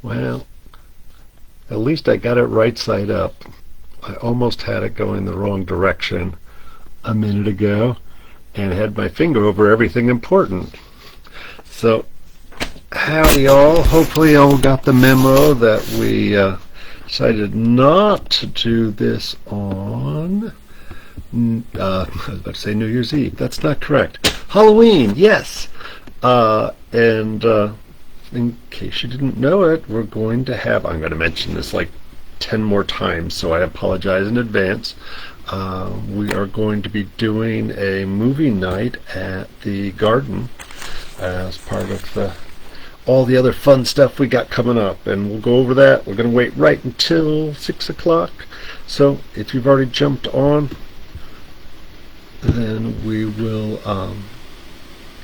Well, at least I got it right side up. I almost had it going the wrong direction a minute ago and had my finger over everything important. So, howdy y'all. Hopefully y'all got the memo that we decided not to do this on I was about to say New Year's Eve. That's not correct. Halloween, yes. And in case you didn't know it, we're going to have, I'm going to mention this like 10 more times, so I apologize in advance. We are going to be doing a movie night at the garden as part of all the other fun stuff we got coming up, and we'll go over that. We're going to wait right until 6 o'clock, so if you've already jumped on, then we will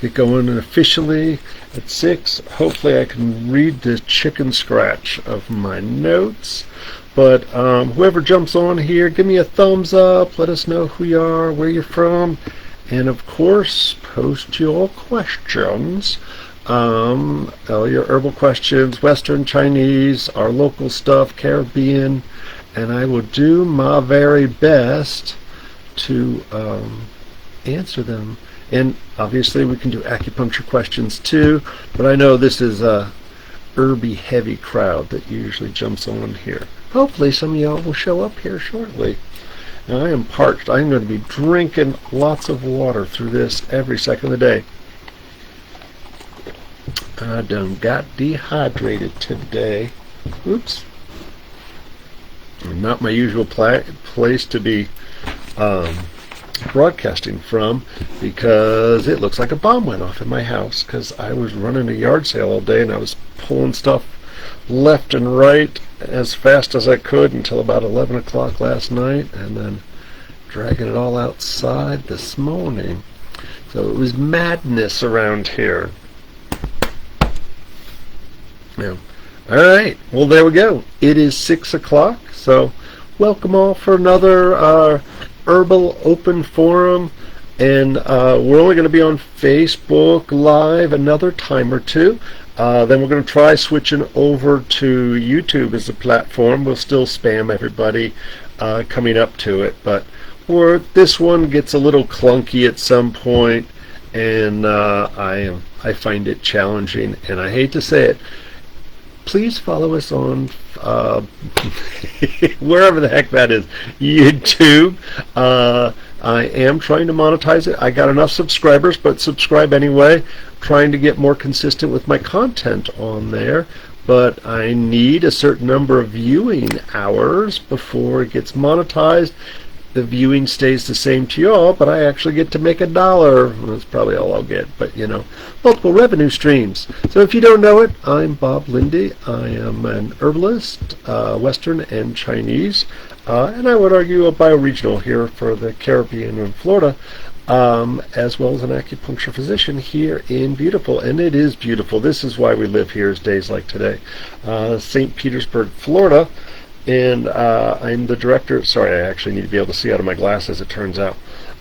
get going officially at 6. Hopefully I can read the chicken scratch of my notes. But whoever jumps on here, give me a thumbs up. Let us know who you are, where you're from. And of course, post your questions. All your herbal questions, Western, Chinese, our local stuff, Caribbean. And I will do my very best to answer them. And obviously we can do acupuncture questions too, but I know this is a herby heavy crowd that usually jumps on here. Hopefully some of y'all will show up here shortly. Now I am parched. I'm going to be drinking lots of water through this every second of the day. I done got dehydrated today. Oops. Not my usual place to be broadcasting from, because it looks like a bomb went off in my house, because I was running a yard sale all day and I was pulling stuff left and right as fast as I could until about 11 o'clock last night, and then dragging it all outside this morning. So it was madness around here. Yeah. Alright, well there we go. It is 6 o'clock, so welcome all for another Herbal Open Forum, and we're only going to be on Facebook Live another time or two. Then we're going to try switching over to YouTube as a platform. We'll still spam everybody coming up to it, but this one gets a little clunky at some point, and I find it challenging, and I hate to say it. Please follow us on wherever the heck that is, YouTube. I am trying to monetize it. I got enough subscribers, but subscribe anyway. Trying to get more consistent with my content on there, but I need a certain number of viewing hours before it gets monetized. The viewing stays the same to y'all, but I actually get to make $1. That's probably all I'll get, but you know, multiple revenue streams. So if you don't know it, I'm Bob Linde. I am an herbalist, Western and Chinese, and I would argue a bioregional here for the Caribbean and Florida, as well as an acupuncture physician here in beautiful, and it is beautiful. This is why we live here, is days like today. St. Petersburg, Florida. And I'm the director. Sorry, I actually need to be able to see out of my glasses, it turns out.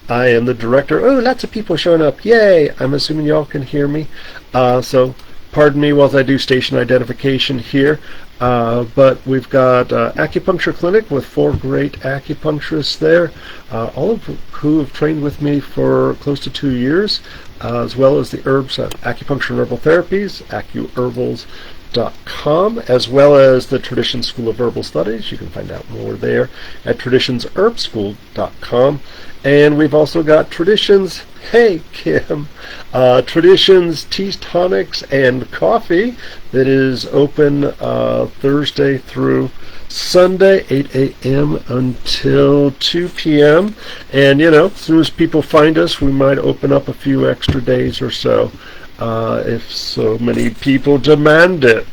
I am the director. Oh, lots of people showing up. Yay! I'm assuming y'all can hear me. So pardon me while I do station identification here. But we've got acupuncture clinic with 4 great acupuncturists there, all of who have trained with me for close to 2 years, as well as the herbs, acupuncture and herbal therapies, acuherbals.com, as well as the Traditions School of Herbal Studies. You can find out more there at traditionsherbschool.com. And we've also got Traditions, hey Kim, Traditions Teas, Tonics, and Coffee that is open Thursday through Sunday, 8 a.m. until 2 p.m. And, you know, as soon as people find us, we might open up a few extra days or so, if so many people demand it.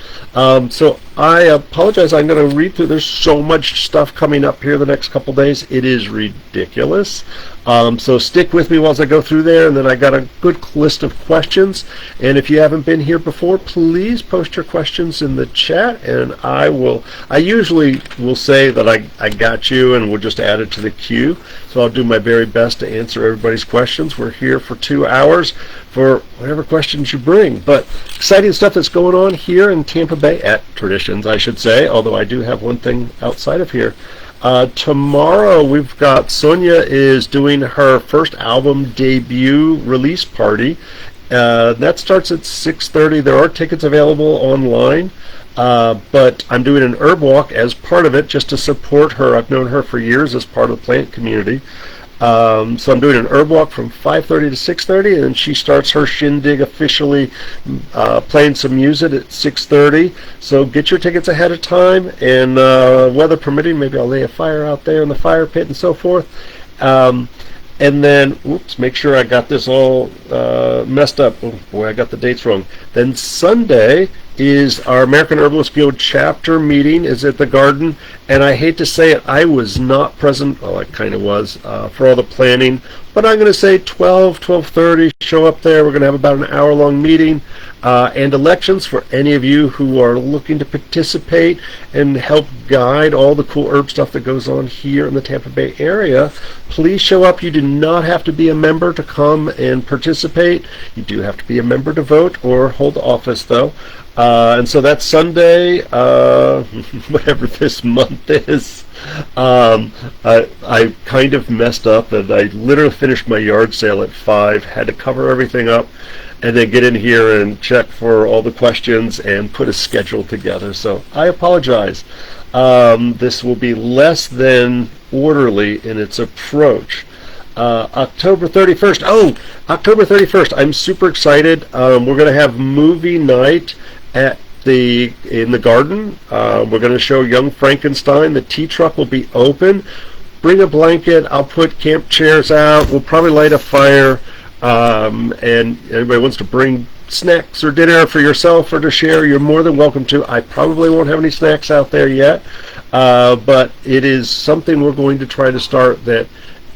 So I apologize. I'm going to read through. There's so much stuff coming up here the next couple days. It is ridiculous. So stick with me while I go through there, and then I got a good list of questions. And if you haven't been here before, please post your questions in the chat, and I usually will say that I got you, and we'll just add it to the queue. So I'll do my very best to answer everybody's questions. We're here for 2 hours for whatever questions you bring. But exciting stuff that's going on here in Tampa Bay, at Traditions, I should say, although I do have one thing outside of here. Tomorrow we've got Sonia is doing her first album debut release party. That starts at 6:30. There are tickets available online, but I'm doing an herb walk as part of it just to support her. I've known her for years as part of the plant community. So I'm doing an herb walk from 5:30 to 6:30, and then she starts her shindig officially playing some music at 6:30. So get your tickets ahead of time, and weather permitting, maybe I'll lay a fire out there in the fire pit and so forth. And then, make sure I got this all messed up. Oh boy, I got the dates wrong. Then Sunday is our American Herbalist Guild chapter meeting is at the Garden, and I hate to say it, I was not present, well I kind of was, for all the planning, but I'm going to say 12:30, show up there. We're going to have about an hour-long meeting, and elections for any of you who are looking to participate and help guide all the cool herb stuff that goes on here in the Tampa Bay area. Please show up. You do not have to be a member to come and participate. You do have to be a member to vote or hold office, though. And so that's Sunday, whatever this month is. I kind of messed up, and I literally finished my yard sale at 5, had to cover everything up, and then get in here and check for all the questions and put a schedule together. So I apologize. This will be less than orderly in its approach. October 31st. Oh, October 31st. I'm super excited. We're going to have movie night in the Garden. We're going to show Young Frankenstein. The tea truck will be open. Bring a blanket. I'll put camp chairs out. We'll probably light a fire. And anybody wants to bring snacks or dinner for yourself or to share, you're more than welcome to. I probably won't have any snacks out there yet, but it is something we're going to try to start, that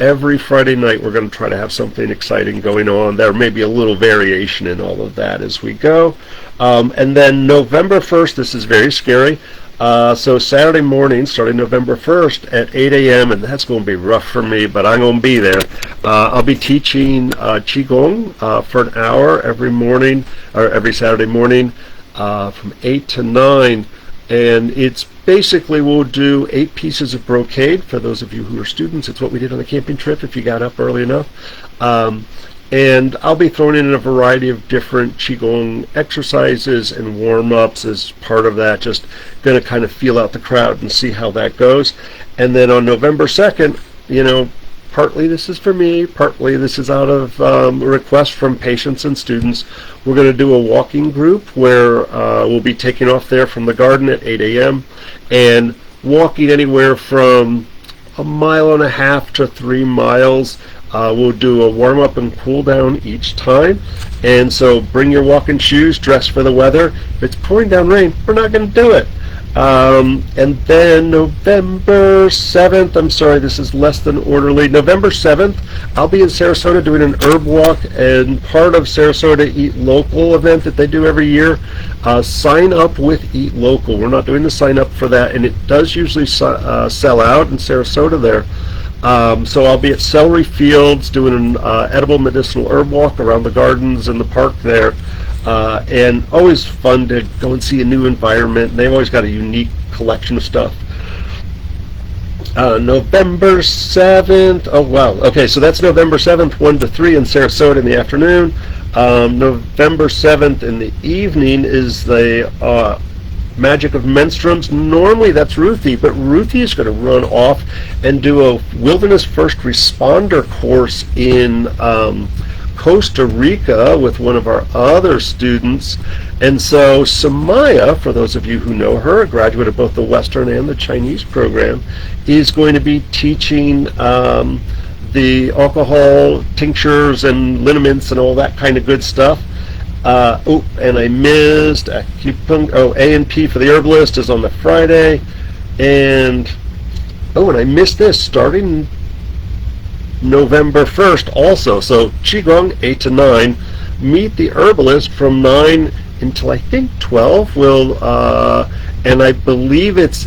every Friday night we're going to try to have something exciting going on. There may be a little variation in all of that as we go. And then November 1st, this is very scary. So Saturday morning, starting November 1st at 8 a.m., and that's going to be rough for me, but I'm going to be there. I'll be teaching Qigong for an hour every morning, or every Saturday morning, from 8 to 9. And it's basically, we'll do 8 pieces of brocade for those of you who are students. It's what we did on the camping trip if you got up early enough. And I'll be throwing in a variety of different Qigong exercises and warm-ups as part of that, just going to kind of feel out the crowd and see how that goes. And then on November 2nd, partly this is for me, partly this is out of request from patients and students. We're going to do a walking group where we'll be taking off there from the Garden at 8 a.m. and walking anywhere from 1.5 miles to 3 miles. We'll do a warm-up and cool-down each time. And so bring your walking shoes, dress for the weather. If it's pouring down rain, we're not going to do it. And then November 7th, I'm sorry, this is less than orderly. November 7th, I'll be in Sarasota doing an herb walk, and part of Sarasota Eat Local event that they do every year. Sign up with Eat Local. We're not doing the sign up for that, and it does usually sell out in Sarasota there. So I'll be at Celery Fields doing an edible medicinal herb walk around the gardens and the park there. And always fun to go and see a new environment. They've always got a unique collection of stuff. November 7th, oh wow, okay, so that's November 7th, 1 to 3 in Sarasota in the afternoon. November 7th in the evening is the Magic of Menstruums. Normally that's Ruthie, but Ruthie is going to run off and do a Wilderness First Responder course in Costa Rica with one of our other students. And so Samaya, for those of you who know her, a graduate of both the Western and the Chinese program, is going to be teaching the alcohol tinctures and liniments and all that kind of good stuff. And I missed acupuncture. A&P for the Herbalist is on the Friday. And I missed this. Starting November 1st also. So Qigong 8 to 9. Meet the Herbalist from 9 until I think 12. And I believe it's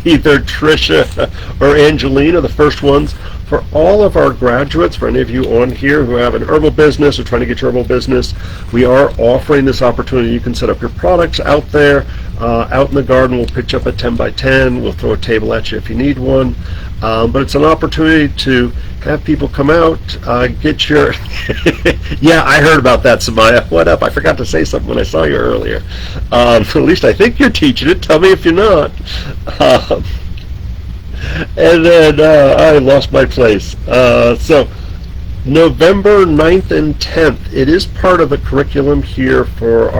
either Trisha or Angelina, the first ones. For all of our graduates, for any of you on here who have an herbal business or trying to get your herbal business, we are offering this opportunity. You can set up your products out there, out in the garden. We'll pitch up a 10 by 10. We'll throw a table at you if you need one. But it's an opportunity to have people come out, get your... Yeah, I heard about that, Samaya. What up? I forgot to say something when I saw you earlier. At least I think you're teaching it. Tell me if you're not. And then I lost my place. So November 9th and 10th, it is part of the curriculum here for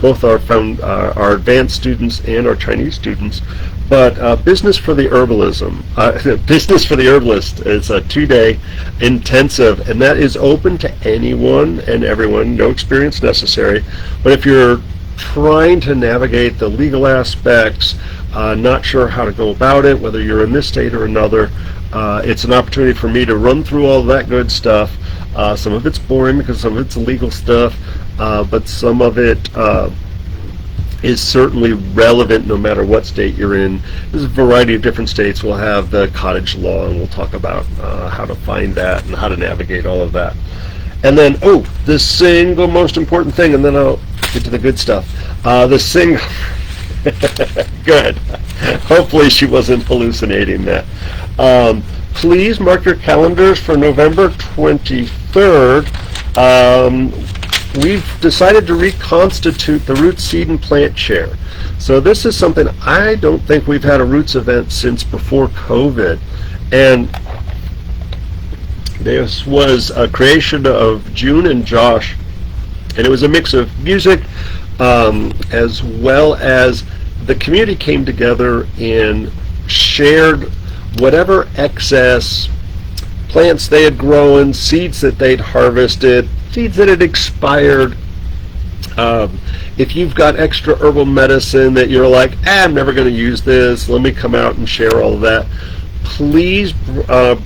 both our advanced students and our Chinese students. But Business for the Herbalism, Business for the Herbalist, it's a 2-day intensive, and that is open to anyone and everyone, no experience necessary. But if you're trying to navigate the legal aspects, not sure how to go about it, whether you're in this state or another, it's an opportunity for me to run through all that good stuff. Some of it's boring because some of it's legal stuff, but some of it is certainly relevant no matter what state you're in. There's a variety of different states. We'll have the cottage law, and we'll talk about how to find that and how to navigate all of that. And then, the single most important thing, and then I'll get to the good stuff. Good. Hopefully she wasn't hallucinating that. Please mark your calendars for November 23rd. We've decided to reconstitute the Roots Seed and Plant Chair. So this is something, I don't think we've had a Roots event since before COVID. And this was a creation of June and Josh. And it was a mix of music, as well as the community came together and shared whatever excess plants they had grown, seeds that they'd harvested, seeds that had expired. If you've got extra herbal medicine that you're like, I'm never going to use this, let me come out and share all of that, please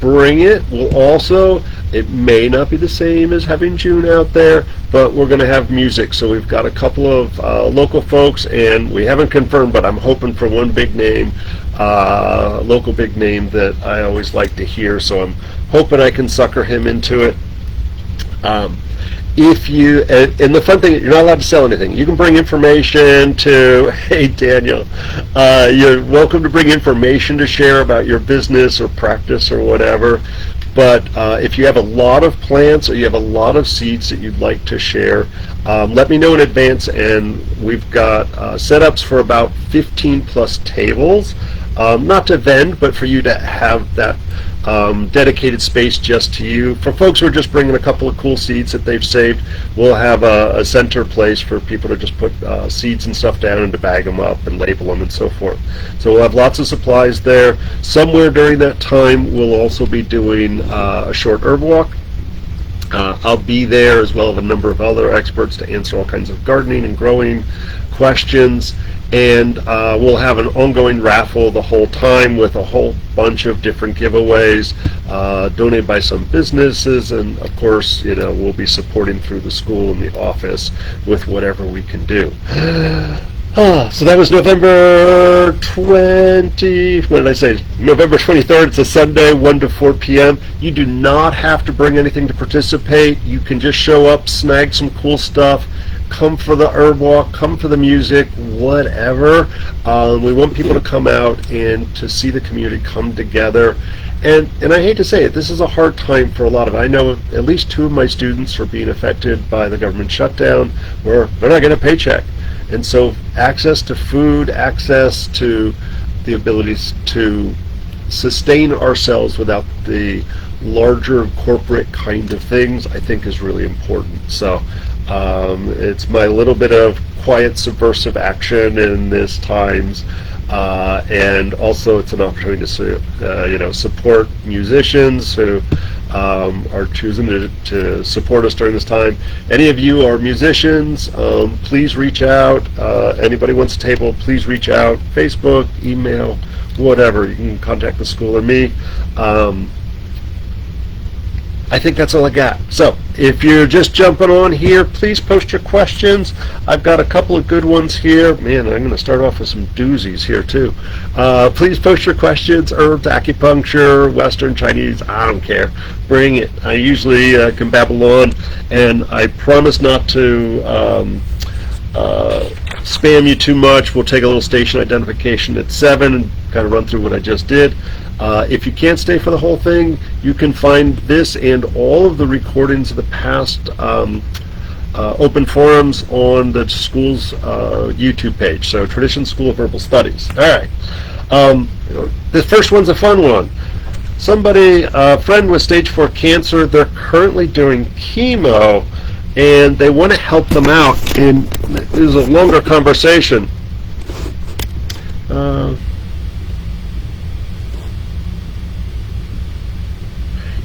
bring it. We'll also, it may not be the same as having June out there, but we're going to have music. So we've got a couple of local folks, and we haven't confirmed, but I'm hoping for one big name, local big name that I always like to hear. So I'm hoping I can sucker him into it. If you, and the fun thing, you're not allowed to sell anything. You can bring information to, hey Daniel, you're welcome to bring information to share about your business or practice or whatever. But if you have a lot of plants or you have a lot of seeds that you'd like to share, let me know in advance, and we've got setups for about 15 plus tables, not to vend, but for you to have that dedicated space just to you. For folks who are just bringing a couple of cool seeds that they've saved, we'll have a center place for people to just put seeds and stuff down and to bag them up and label them and so forth. So we'll have lots of supplies there. Somewhere during that time we'll also be doing a short herb walk. I'll be there, as well as a number of other experts, to answer all kinds of gardening and growing questions. And we'll have an ongoing raffle the whole time with a whole bunch of different giveaways donated by some businesses, and of course, we'll be supporting through the school and the office with whatever we can do. So that was November 20, what did I say? November 23rd, it's a Sunday, 1 to 4 p.m. You do not have to bring anything to participate. You can just show up, snag some cool stuff, come for the herb walk, come for the music, whatever. We want people to come out and to see the community come together. And I hate to say it, this is a hard time for a lot of it. I know at least 2 of my students are being affected by the government shutdown, where they're not getting a paycheck. And so access to food, access to the abilities to sustain ourselves without the larger corporate kind of things, I think is really important. So it's my little bit of quiet subversive action in this times, and also it's an opportunity to support musicians who are choosing to support us during this time. Any of you are musicians, please reach out. Anybody wants a table, please reach out. Facebook, email, whatever. You can contact the school or me. I think that's all I got. So if you're just jumping on here, please post your questions. I've got a couple of good ones here. Man, I'm going to start off with some doozies here too. Please post your questions. Herbs, acupuncture, Western, Chinese, I don't care. Bring it. I usually can babble on, and I promise not to spam you too much. We'll take a little station identification at 7 and kind of run through what I just did. If you can't stay for the whole thing, you can find this and all of the recordings of the past open forums on the school's YouTube page. So Tradition School of Herbal Studies. All right. This first one's a fun one. Somebody, a friend with stage 4 cancer, they're currently doing chemo, and they want to help them out. And this is a longer conversation.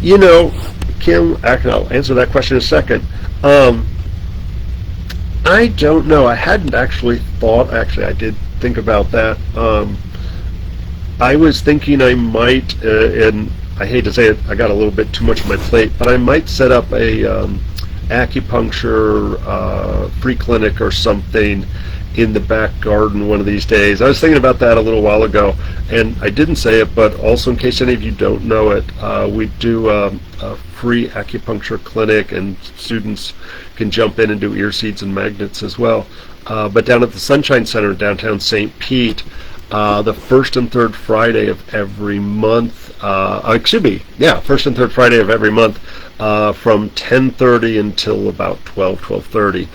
You know, Kim, I'll answer that question in a second. I don't know. I hadn't actually thought, I did think about that. I was thinking I might, and I hate to say it, I got a little bit too much on my plate, but I might set up a acupuncture free clinic or something in the back garden one of these days. I was thinking about that a little while ago, and I didn't say it, but also in case any of you don't know it, we do a free acupuncture clinic, and students can jump in and do ear seeds and magnets as well. But down at the Sunshine Center in downtown St. Pete, the first and third Friday of every month, first and third Friday of every month, from 10:30 until about 12:30.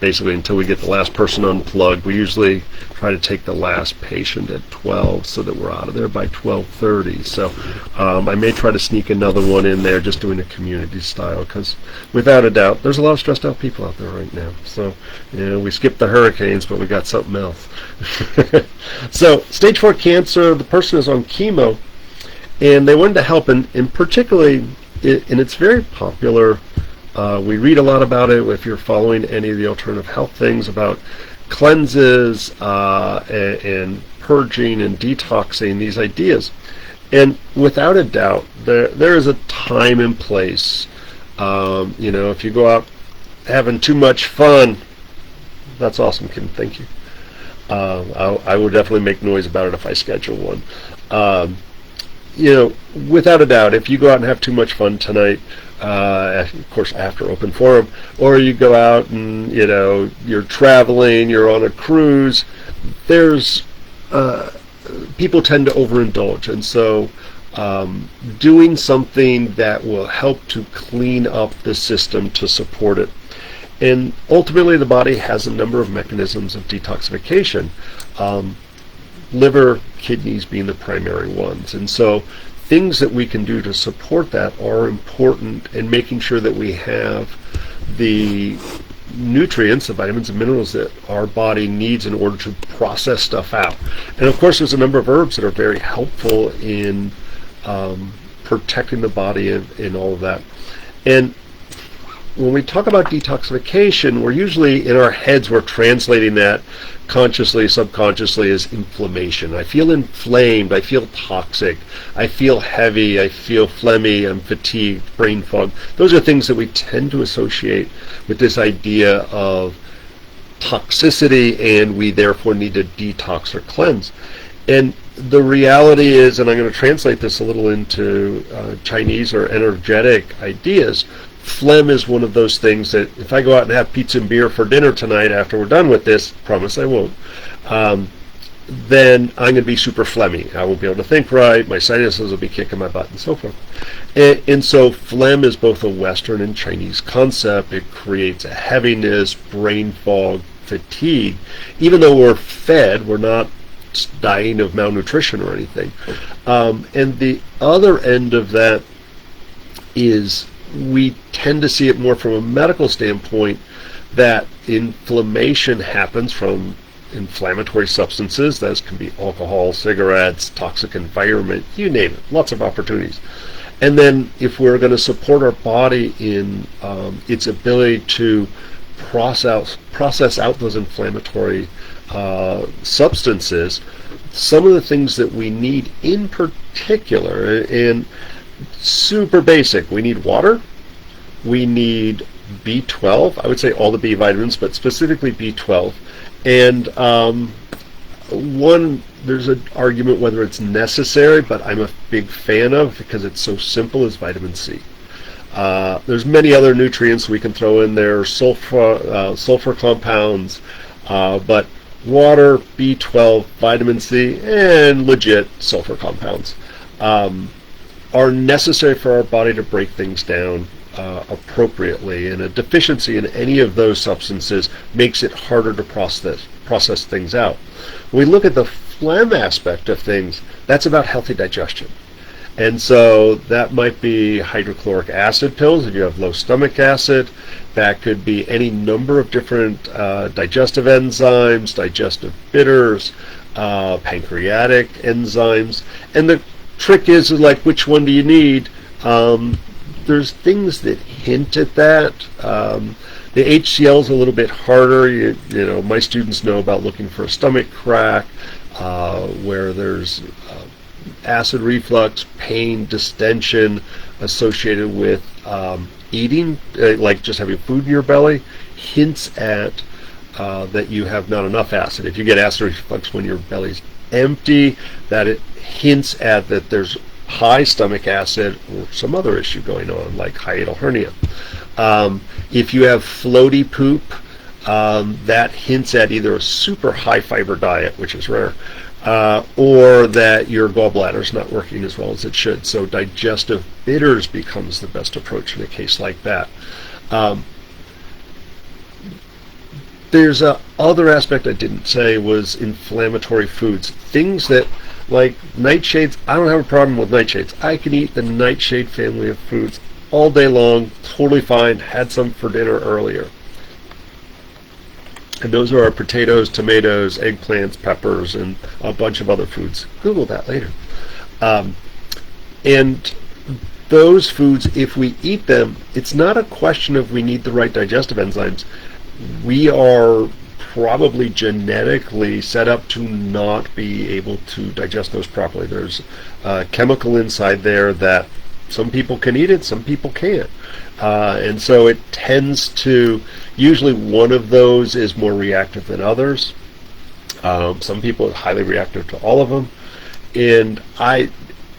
Basically until we get the last person unplugged. We usually try to take the last patient at 12 so that we're out of there by 12:30. So I may try to sneak another one in there, just doing a community style, because without a doubt there's a lot of stressed out people out there right now. So we skipped the hurricanes, but we got something else. So stage 4 cancer, the person is on chemo, and they wanted to help, and particularly, and it's very popular. We read a lot about it if you're following any of the alternative health things about cleanses and purging and detoxing, these ideas. And without a doubt, there is a time and place. If you go out having too much fun, that's awesome, Kim. Thank you. I will definitely make noise about it if I schedule one. Without a doubt, if you go out and have too much fun tonight, of course after open forum, or you go out and you're traveling, you're on a cruise, there's people tend to overindulge, and so doing something that will help to clean up the system to support it. And ultimately the body has a number of mechanisms of detoxification, liver, kidneys being the primary ones. And so things that we can do to support that are important, in making sure that we have the nutrients, the vitamins and minerals that our body needs in order to process stuff out. And of course there's a number of herbs that are very helpful in protecting the body and all of that. And when we talk about detoxification, we're usually in our heads, we're translating that consciously, subconsciously, as inflammation. I feel inflamed, I feel toxic, I feel heavy, I feel phlegmy, I'm fatigued, brain fog. Those are things that we tend to associate with this idea of toxicity, and we therefore need to detox or cleanse. And the reality is, and I'm going to translate this a little into Chinese or energetic ideas, phlegm is one of those things that if I go out and have pizza and beer for dinner tonight after we're done with this, promise I won't, then I'm going to be super phlegmy. I won't be able to think right, my sinuses will be kicking my butt, and so forth. And so phlegm is both a Western and Chinese concept. It creates a heaviness, brain fog, fatigue. Even though we're fed, we're not dying of malnutrition or anything. And the other end of that is we tend to see it more from a medical standpoint, that inflammation happens from inflammatory substances. Those can be alcohol, cigarettes, toxic environment, you name it, lots of opportunities. And then if we're going to support our body in its ability to process out those inflammatory substances, some of the things that we need in particular, and super basic. We need water. We need B12. I would say all the B vitamins, but specifically B12. And there's an argument whether it's necessary, but I'm a big fan of because it's so simple, is vitamin C. There's many other nutrients we can throw in there, sulfur compounds, but water, B12, vitamin C, and legit sulfur compounds are necessary for our body to break things down appropriately, and a deficiency in any of those substances makes it harder to process things out. When we look at the phlegm aspect of things, that's about healthy digestion. And so that might be hydrochloric acid pills if you have low stomach acid. That could be any number of different digestive enzymes, digestive bitters, pancreatic enzymes. And the trick is like, which one do you need? There's things that hint at that. The HCl is a little bit harder. You know, my students know about looking for a stomach crack, where there's acid reflux, pain, distension associated with eating, like just having food in your belly, hints at that you have not enough acid. If you get acid reflux when your belly's empty, that it hints at that there's high stomach acid or some other issue going on, like hiatal hernia. If you have floaty poop, that hints at either a super high fiber diet, which is rare, or that your gallbladder is not working as well as it should. So digestive bitters becomes the best approach in a case like that. There's a other aspect I didn't say was inflammatory foods. Things that, like nightshades, I don't have a problem with nightshades. I can eat the nightshade family of foods all day long, totally fine. Had some for dinner earlier. And those are our potatoes, tomatoes, eggplants, peppers, and a bunch of other foods. Google that later. And those foods, if we eat them, it's not a question of we need the right digestive enzymes. We are probably genetically set up to not be able to digest those properly. There's a chemical inside there that some people can eat it, some people can't. And so it tends to, usually one of those is more reactive than others. Some people are highly reactive to all of them. And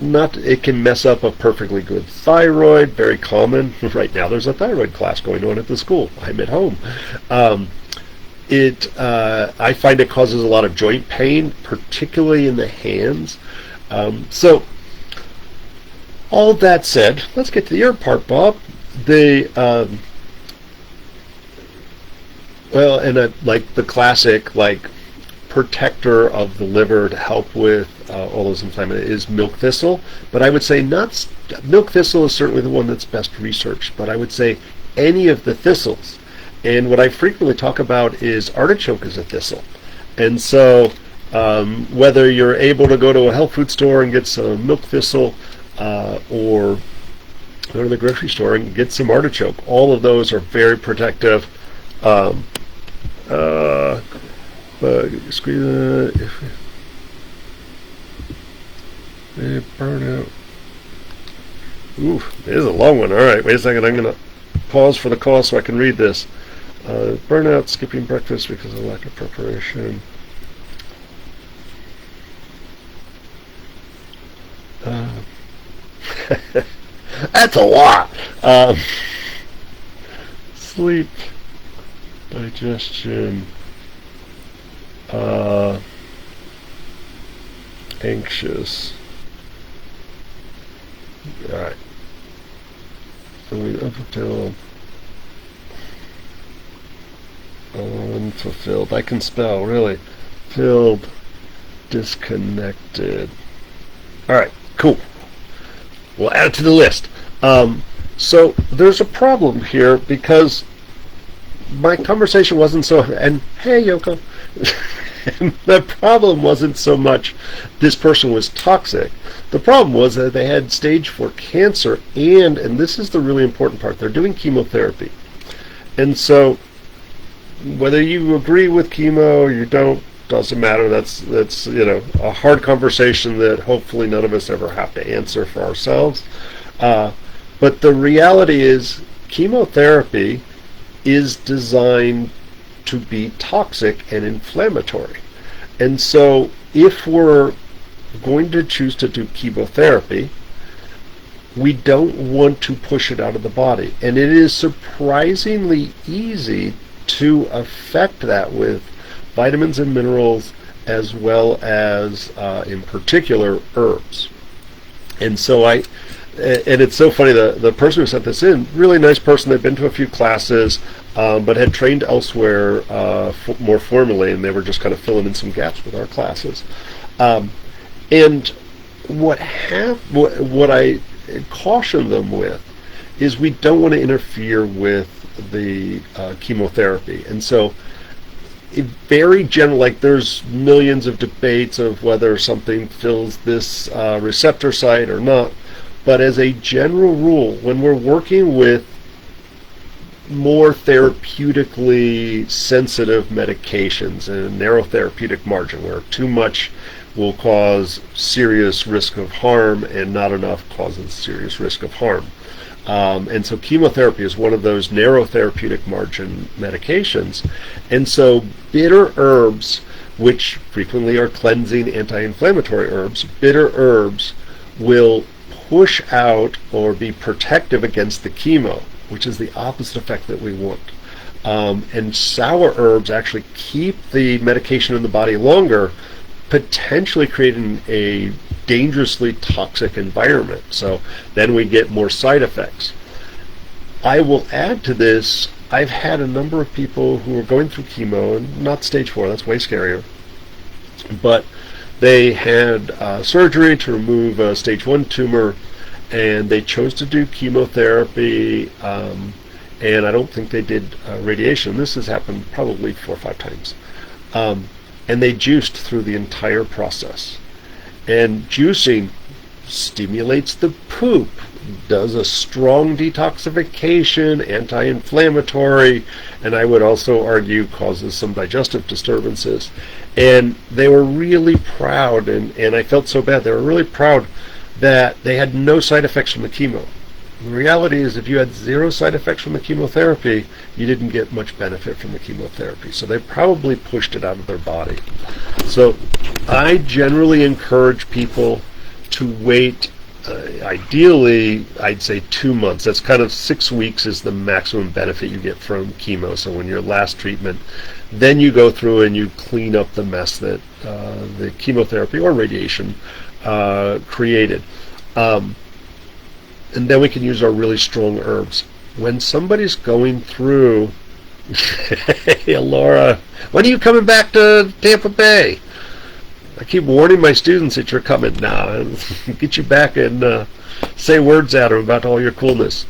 it can mess up a perfectly good thyroid, very common. Right now there's a thyroid class going on at the school. I'm at home. I find it causes a lot of joint pain, particularly in the hands. So all that said, let's get to the herb part, Bob. Like the classic, like protector of the liver to help with all those inflammatory is milk thistle. But I would say milk thistle is certainly the one that's best researched. But I would say any of the thistles. And what I frequently talk about is artichoke is a thistle. And so whether you're able to go to a health food store and get some milk thistle, or go to the grocery store and get some artichoke, all of those are very protective. Burn out. Ooh, this is a long one. All right, wait a second. I'm going to pause for the call so I can read this. Burnout, skipping breakfast because of lack of preparation. That's a lot. Sleep, digestion, anxious. All right. So we unfulfilled, unfulfilled. I can spell, really. Filled, disconnected. All right, cool. We'll add it to the list. So there's a problem here because my conversation wasn't so, and hey, Yoko, the problem wasn't so much this person was toxic. The problem was that they had stage 4 cancer, and this is the really important part, they're doing chemotherapy. And so whether you agree with chemo or you don't, doesn't matter. That's a hard conversation that hopefully none of us ever have to answer for ourselves. But the reality is chemotherapy is designed to be toxic and inflammatory. And so if we're going to choose to do chemotherapy, we don't want to push it out of the body. And it is surprisingly easy to affect that with vitamins and minerals, as well as, in particular, herbs. And so and it's so funny, the person who sent this in, really nice person, they'd been to a few classes, but had trained elsewhere more formally, and they were just kind of filling in some gaps with our classes. And what I caution them with is we don't want to interfere with the chemotherapy. And so very general, like there's millions of debates of whether something fills this receptor site or not, but as a general rule, when we're working with more therapeutically sensitive medications and a narrow therapeutic margin where too much will cause serious risk of harm and not enough causes serious risk of harm. And so chemotherapy is one of those narrow therapeutic margin medications. And so bitter herbs, which frequently are cleansing anti-inflammatory herbs, bitter herbs will push out or be protective against the chemo, which is the opposite effect that we want. And sour herbs actually keep the medication in the body longer, potentially creating a dangerously toxic environment. So then we get more side effects. I will add to this, I've had a number of people who are going through chemo, and not stage 4, that's way scarier, but they had surgery to remove a stage 1 tumor, and they chose to do chemotherapy, and I don't think they did radiation. This has happened probably 4 or 5 times. And they juiced through the entire process. And juicing stimulates the poop, does a strong detoxification, anti-inflammatory, and I would also argue causes some digestive disturbances. And they were really proud, and I felt so bad, they were really proud that they had no side effects from the chemo. The reality is if you had 0 side effects from the chemotherapy, you didn't get much benefit from the chemotherapy. So they probably pushed it out of their body. So I generally encourage people to wait, ideally, I'd say 2 months. That's kind of 6 weeks is the maximum benefit you get from chemo. So when your last treatment, then you go through and you clean up the mess that the chemotherapy or radiation created. And then we can use our really strong herbs. When somebody's going through, hey Laura, when are you coming back to Tampa Bay? I keep warning my students that you're coming now, and get you back and say words at them about all your coolness.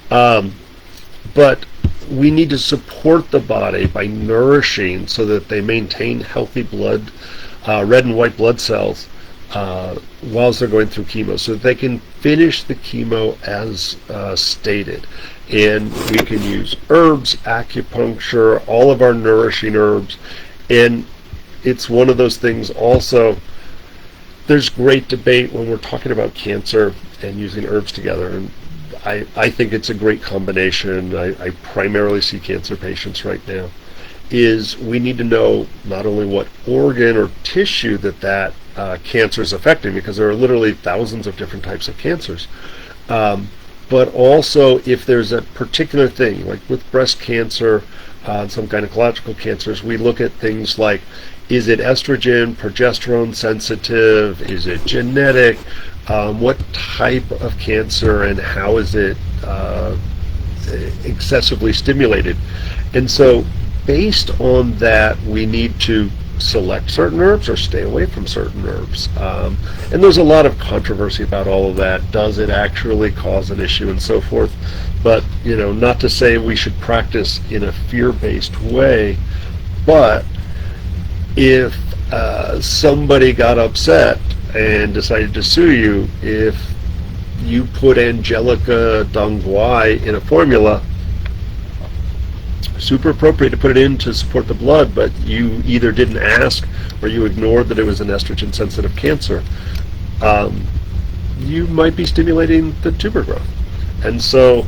But we need to support the body by nourishing so that they maintain healthy blood, red and white blood cells, whilst they're going through chemo, so that they can finish the chemo as stated. And we can use herbs, acupuncture, all of our nourishing herbs. And it's one of those things also, there's great debate when we're talking about cancer and using herbs together. And I think it's a great combination. I primarily see cancer patients right now. Is we need to know not only what organ or tissue that cancer is affecting, because there are literally thousands of different types of cancers, but also if there's a particular thing, like with breast cancer, some gynecological cancers, we look at things like, is it estrogen, progesterone sensitive, is it genetic, what type of cancer, and how is it excessively stimulated. And so based on that, we need to select certain herbs or stay away from certain herbs. And there's a lot of controversy about all of that. Does it actually cause an issue and so forth? But, not to say we should practice in a fear-based way, but if somebody got upset and decided to sue you, if you put Angelica Dongguai in a formula, super appropriate to put it in to support the blood, but you either didn't ask or you ignored that it was an estrogen sensitive cancer, you might be stimulating the tuber growth. And so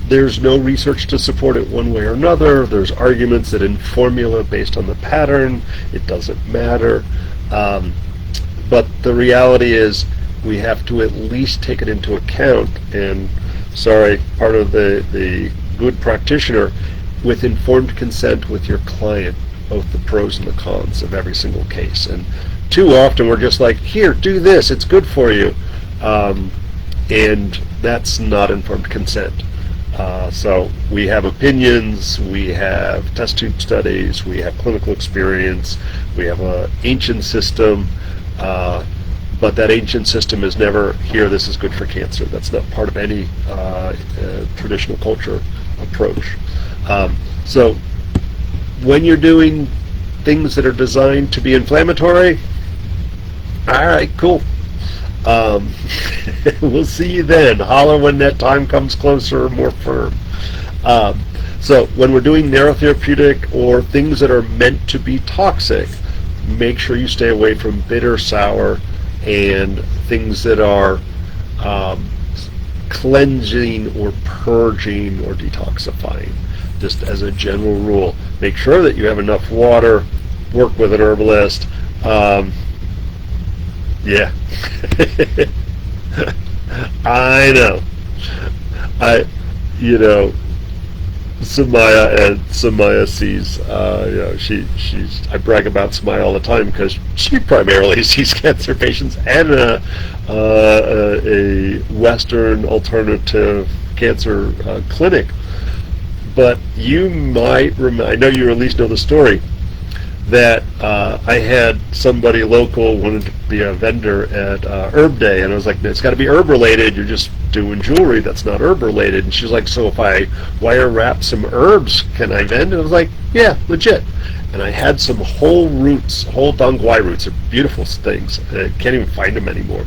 there's no research to support it one way or another. There's arguments that in formula based on the pattern, it doesn't matter. But the reality is we have to at least take it into account. And sorry, part of the good practitioner, with informed consent with your client, both the pros and the cons of every single case. And too often we're just like, here, do this, it's good for you. And that's not informed consent. So we have opinions, we have test tube studies, we have clinical experience, we have an ancient system, but that ancient system is never, here, this is good for cancer. That's not part of any traditional culture approach. So when you're doing things that are designed to be inflammatory, all right, cool. We'll see you then. Holler when that time comes closer, more firm. So when we're doing narrow therapeutic or things that are meant to be toxic, make sure you stay away from bitter, sour, and things that are cleansing or purging or detoxifying. Just as a general rule, make sure that you have enough water. Work with an herbalist. Yeah. I know. Samaya sees, she's, I brag about Samaya all the time because she primarily sees cancer patients and a Western alternative cancer clinic. But you might remember, I know you at least know the story, that I had somebody local wanted to be a vendor at Herb Day, and I was like, it's got to be herb related, you're just doing jewelry that's not herb related. And she's like, so if I wire wrap some herbs, can I vend? And I was like, yeah, legit. And I had some whole roots, whole dongguai roots, they're beautiful things, I can't even find them anymore.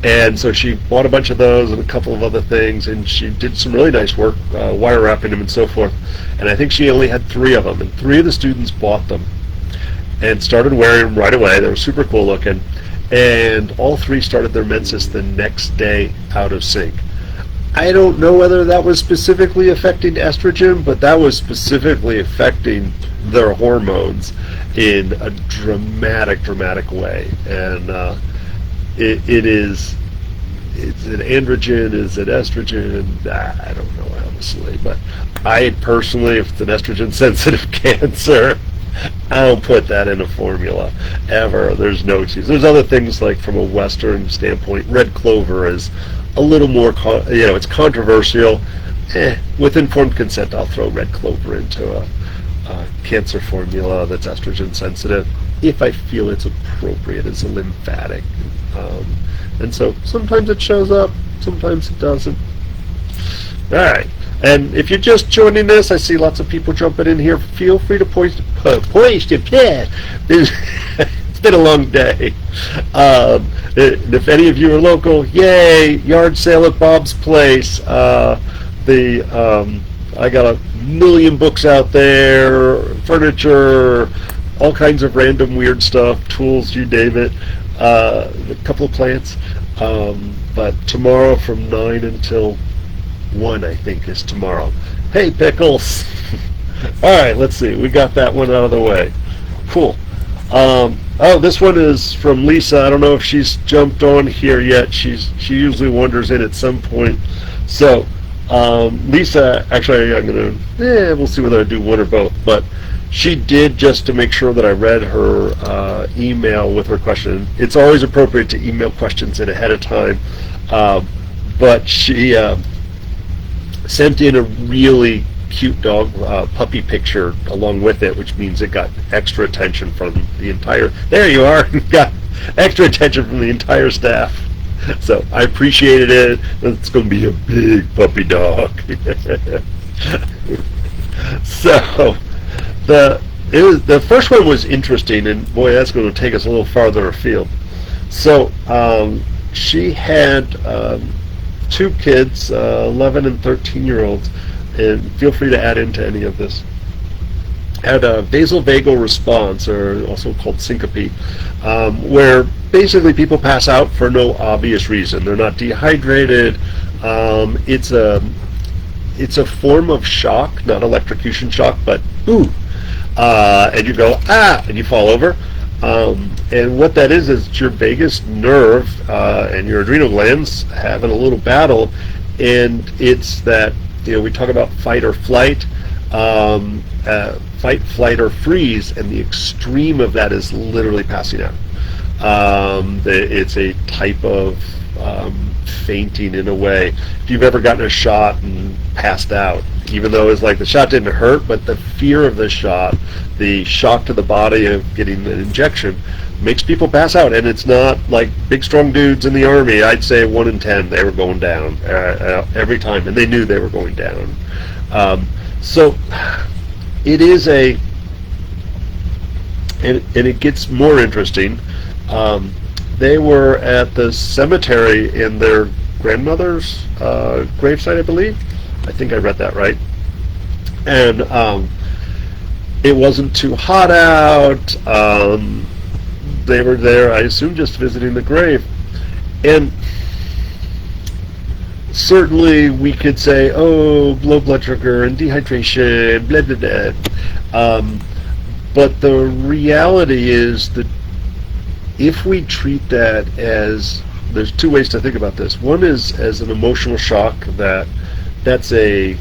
And so she bought a bunch of those and a couple of other things, and she did some really nice work wire wrapping them and so forth. And I think she only had 3 of them, and 3 of the students bought them and started wearing them right away. They were super cool looking, and all 3 started their menses the next day out of sync. I don't know whether that was specifically affecting estrogen, but that was specifically affecting their hormones in a dramatic way. And it's an androgen, is it estrogen? I don't know, honestly, but I personally, if it's an estrogen sensitive cancer, I don't put that in a formula ever. There's no excuse. There's other things, like from a Western standpoint, red clover is a little more, it's controversial. With informed consent, I'll throw red clover into a cancer formula that's estrogen sensitive if I feel it's appropriate as a lymphatic. And so sometimes it shows up, sometimes it doesn't. All right. And if you're just joining us, I see lots of people jumping in here. Feel free to post your pet. It's been a long day. And if any of you are local, yay! Yard sale at Bob's Place. I got a million books out there, furniture, all kinds of random weird stuff, tools, you name it. A couple of plants. But tomorrow from 9 until 1, I think, is tomorrow. Hey, Pickles! Alright, let's see. We got that one out of the way. Cool. This one is from Lisa. I don't know if she's jumped on here yet. She usually wanders in at some point. So, Lisa, actually, we'll see whether I do one or both. But she did, just to make sure that I read her email with her question. It's always appropriate to email questions in ahead of time. But she sent in a really cute dog puppy picture along with it, which means it got extra attention from the entire, there you are, got extra attention from the entire staff. So I appreciated it. It's going to be a big puppy dog. So the first one was interesting, and boy, that's going to take us a little farther afield. So she had 2 kids, 11 and 13-year-olds, and feel free to add into any of this. had a vasovagal response, or also called syncope, where basically people pass out for no obvious reason. They're not dehydrated. It's a form of shock, not electrocution shock, but ooh, and you go and you fall over. And what that is it's your vagus nerve and your adrenal glands having a little battle, and it's that, we talk about fight or flight, fight, flight, or freeze, and the extreme of that is literally passing out. It's a type of fainting in a way. If you've ever gotten a shot and passed out, even though it's like the shot didn't hurt, but the fear of the shot, the shock to the body of getting an injection, makes people pass out. And it's not like big strong dudes in the army. I'd say 1 in 10 they were going down every time, and they knew they were going down. So it is and it gets more interesting. They were at the cemetery in their grandmother's gravesite, I believe. I think I read that right. And it wasn't too hot out. They were there, I assume, just visiting the grave. And certainly we could say, oh, low blood sugar and dehydration, blah, blah, blah. But the reality is that if we treat that as, there's two ways to think about this. One is as an emotional shock. That's 11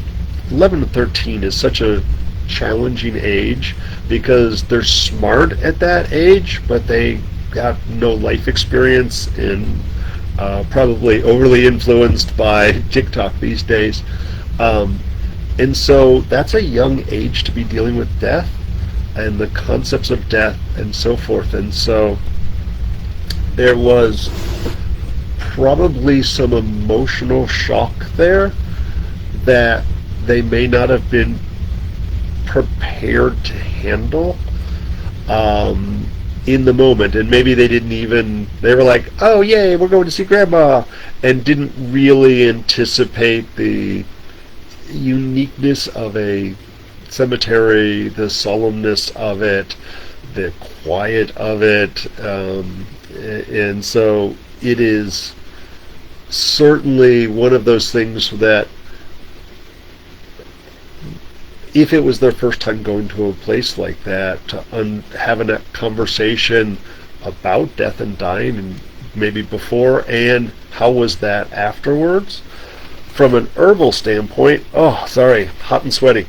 to 13 is such a challenging age because they're smart at that age, but they got no life experience and probably overly influenced by TikTok these days. And so that's a young age to be dealing with death and the concepts of death and so forth. And so there was probably some emotional shock there that they may not have been prepared to handle in the moment. And maybe they were like, oh yay, we're going to see grandma, and didn't really anticipate the uniqueness of a cemetery, the solemnness of it, the quiet of it, and so it is certainly one of those things that if it was their first time going to a place like that, to having a conversation about death and dying, and maybe before, and how was that afterwards, from an herbal standpoint, hot and sweaty.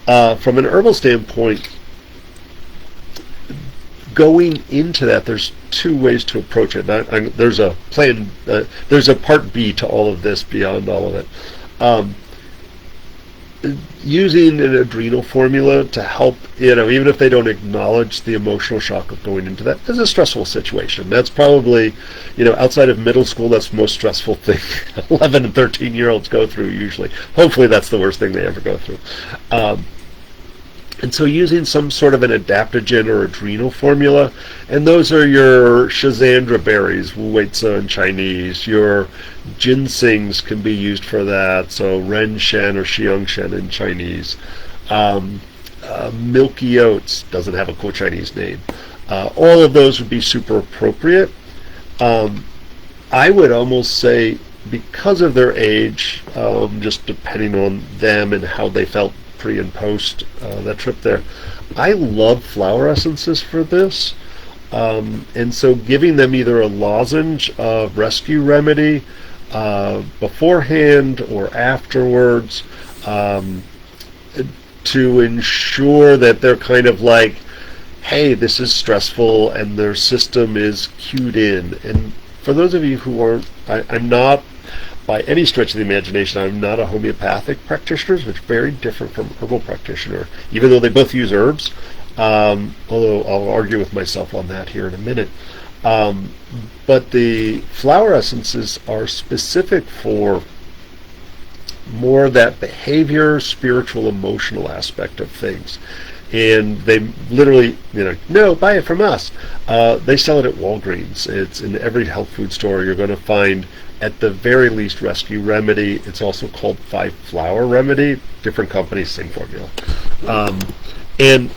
From an herbal standpoint, going into that, there's two ways to approach it. There's a plan. There's a part B to all of this beyond all of it. Using an adrenal formula to help, even if they don't acknowledge the emotional shock of going into that, is a stressful situation. That's probably, outside of middle school, that's the most stressful thing 11 and 13-year-olds go through usually. Hopefully that's the worst thing they ever go through. And so using some sort of an adaptogen or adrenal formula, and those are your Schizandra berries, Wu-Wei-Tzu in Chinese, your ginsengs can be used for that, so Ren Shen or Xiang Shen in Chinese. Milky oats doesn't have a cool Chinese name. All of those would be super appropriate. I would almost say, because of their age, just depending on them and how they felt pre and post that trip there, I love flower essences for this, and so giving them either a lozenge of rescue remedy beforehand or afterwards, to ensure that they're kind of like, hey, this is stressful, and their system is cued in. And for those of you who aren't, I'm not, by any stretch of the imagination, I'm not a homeopathic practitioner, which is very different from herbal practitioner, even though they both use herbs, although I'll argue with myself on that here in a minute. But the flower essences are specific for more that behavior, spiritual, emotional aspect of things. And they literally, no, buy it from us. They sell it at Walgreens. It's in every health food store. You're going to find, at the very least, Rescue Remedy. It's also called 5 Flower Remedy. Different companies, same formula. And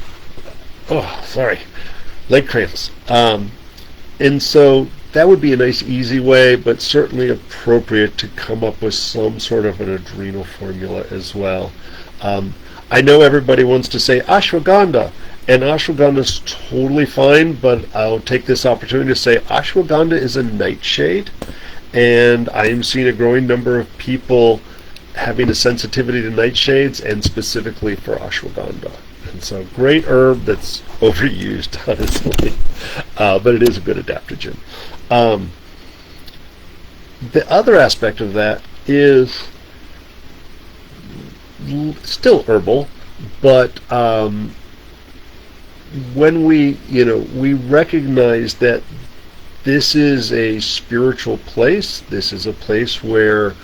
leg cramps. And so that would be a nice easy way, but certainly appropriate to come up with some sort of an adrenal formula as well. I know everybody wants to say ashwagandha, and ashwagandha is totally fine, but I'll take this opportunity to say ashwagandha is a nightshade, and I am seeing a growing number of people having a sensitivity to nightshades, and specifically for ashwagandha. And so, great herb that's overused, honestly, but it is a good adaptogen. The other aspect of that is still herbal, but when we recognize that this is a spiritual place, this is a place where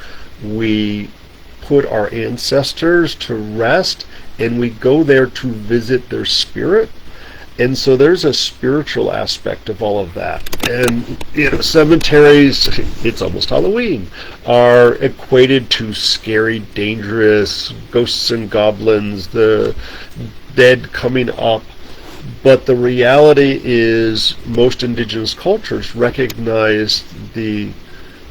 we put our ancestors to rest, and we go there to visit their spirit. And so there's a spiritual aspect of all of that. And cemeteries, it's almost Halloween, are equated to scary, dangerous ghosts and goblins, the dead coming up. But the reality is most indigenous cultures recognize the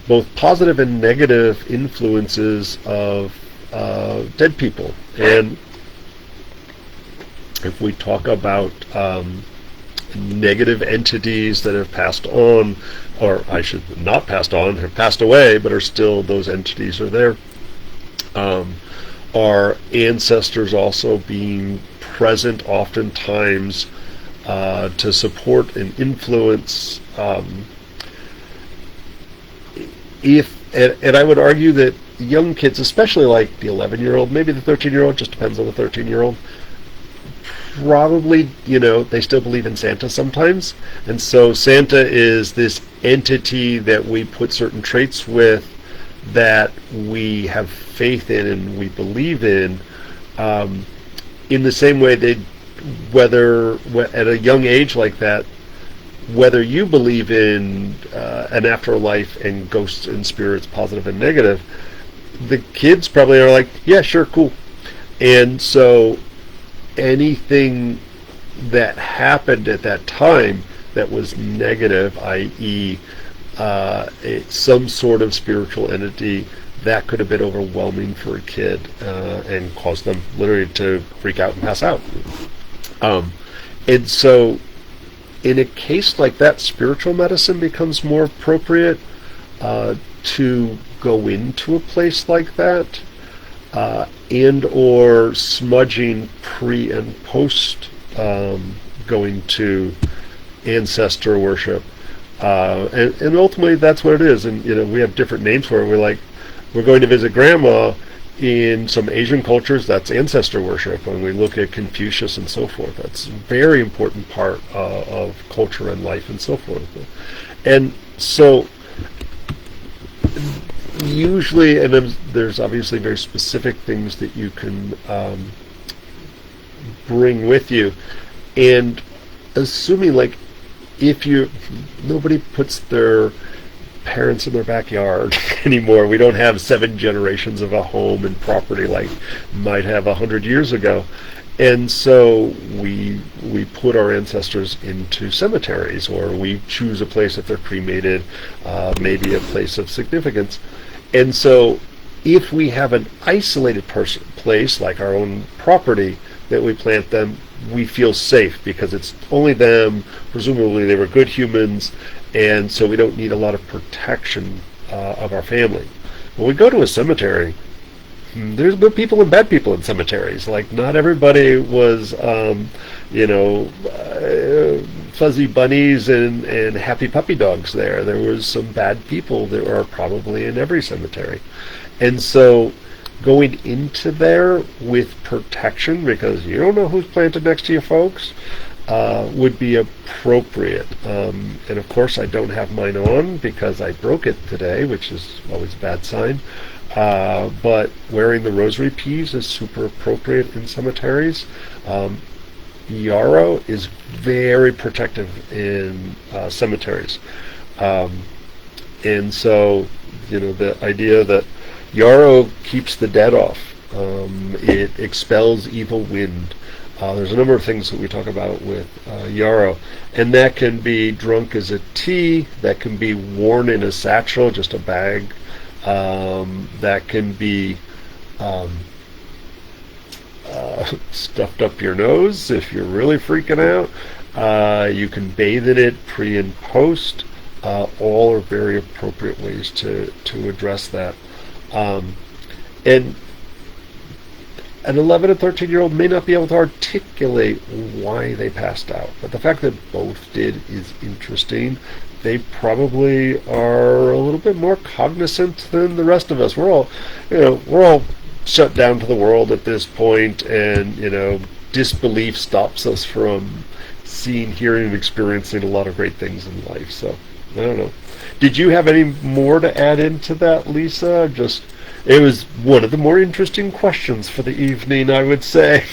both positive and negative influences of dead people. And if we talk about negative entities that have passed on, or I should not passed on, have passed away, but are still, those entities are there. Our ancestors also being present oftentimes to support and influence. And I would argue that young kids, especially like the 11-year-old, maybe the 13-year-old, just depends on the 13-year-old, probably, they still believe in Santa sometimes. And so Santa is this entity that we put certain traits with, that we have faith in and we believe in the same way whether at a young age like that, whether you believe in an afterlife and ghosts and spirits, positive and negative, the kids probably are like, yeah, sure, cool. And so anything that happened at that time that was negative, i.e. Some sort of spiritual entity, that could have been overwhelming for a kid and caused them literally to freak out and pass out. And so in a case like that, spiritual medicine becomes more appropriate to go into a place like that, and or smudging pre and post going to ancestor worship. And ultimately that's what it is. And we have different names for it. We're going to visit grandma. In some Asian cultures, that's ancestor worship. When we look at Confucius and so forth, that's a very important part of culture and life and so forth. And so usually, and there's obviously very specific things that you can bring with you. And assuming nobody puts their parents in their backyard anymore. We don't have 7 generations of a home and property like might have 100 years ago. And so we put our ancestors into cemeteries, or we choose a place if they're cremated, maybe a place of significance. And so if we have an isolated place like our own property that we plant them, we feel safe because it's only them. Presumably they were good humans, and so we don't need a lot of protection of our family. When we go to a cemetery, there's good people and bad people in cemeteries. Not everybody was, fuzzy bunnies and happy puppy dogs there. There was some bad people that are probably in every cemetery. And so going into there with protection, because you don't know who's planted next to you, folks, would be appropriate. And of course I don't have mine on because I broke it today, which is always a bad sign. But wearing the rosary piece is super appropriate in cemeteries. Yarrow is very protective in cemeteries. And so, the idea that yarrow keeps the dead off. It expels evil wind. There's a number of things that we talk about with yarrow, and that can be drunk as a tea, that can be worn in a satchel, just a bag, that can be stuffed up your nose if you're really freaking out. You can bathe in it pre and post. All are very appropriate ways to address that. And an 11 and 13-year-old may not be able to articulate why they passed out, but the fact that both did is interesting. They probably are a little bit more cognizant than the rest of us. We're all shut down to the world at this point, and disbelief stops us from seeing, hearing, and experiencing a lot of great things in life. So I don't know. Did you have any more to add into that, Lisa? It was one of the more interesting questions for the evening, I would say.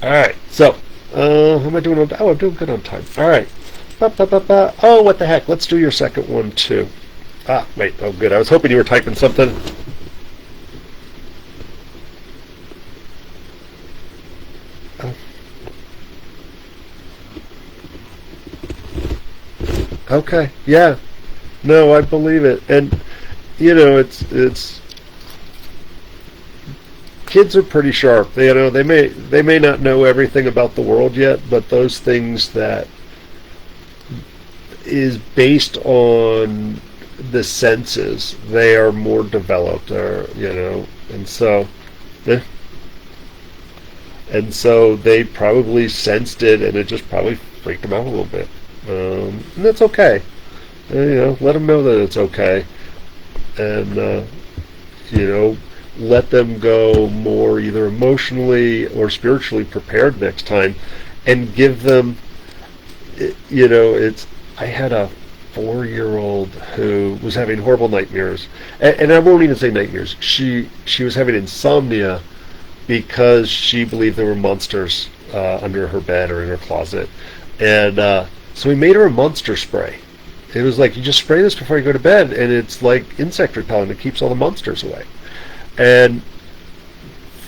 All right, so how am I doing on time? Oh, I'm doing good on time. All right. Oh, what the heck? Let's do your second one, too. Wait. Oh, good. I was hoping you were typing something. Okay, yeah, no, I believe it, and it's kids are pretty sharp. They may not know everything about the world yet, but those things that is based on the senses, they are more developed, and so, yeah. And so they probably sensed it, and it just probably freaked them out a little bit. And that's okay. Let them know that it's okay, and let them go more either emotionally or spiritually prepared next time, and give them. I had a 4-year-old who was having horrible nightmares, and I won't even say nightmares. She was having insomnia because she believed there were monsters under her bed or in her closet, and so we made her a monster spray. It was like, you just spray this before you go to bed, and it's like insect repellent. It keeps all the monsters away. And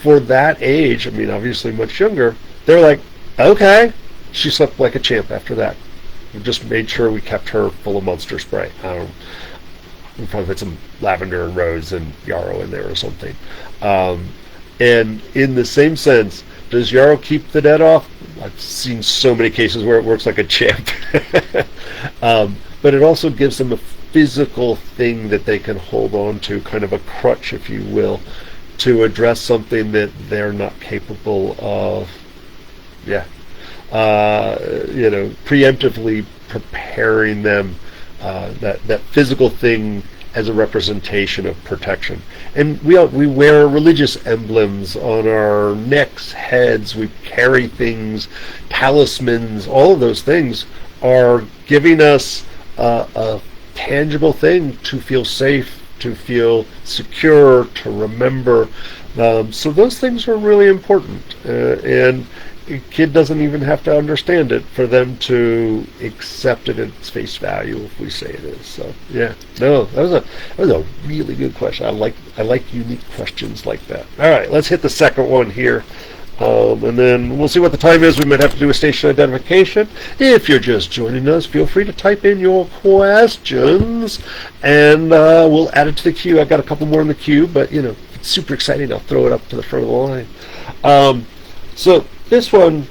for that age, obviously much younger, they're like, okay. She slept like a champ after that. We just made sure we kept her full of monster spray. We probably put some lavender and rose and yarrow in there or something. And in the same sense, does yarrow keep the dead off? I've seen so many cases where it works like a champ. But it also gives them a physical thing that they can hold on to, kind of a crutch, if you will, to address something that they're not capable of, preemptively preparing them, that physical thing as a representation of protection. And we wear religious emblems on our necks, heads, we carry things, talismans, all of those things are giving us a tangible thing to feel safe, to feel secure, to remember. So those things are really important, and a kid doesn't even have to understand it for them to accept it at its face value if we say it is. So yeah, no, that was a really good question. I like unique questions like that. All right, let's hit the second one here. And then we'll see what the time is. We might have to do a station identification. If you're just joining us, feel free to type in your questions, and we'll add it to the queue. I've got a couple more in the queue, but it's super exciting. I'll throw it up to the front of the line. So this one,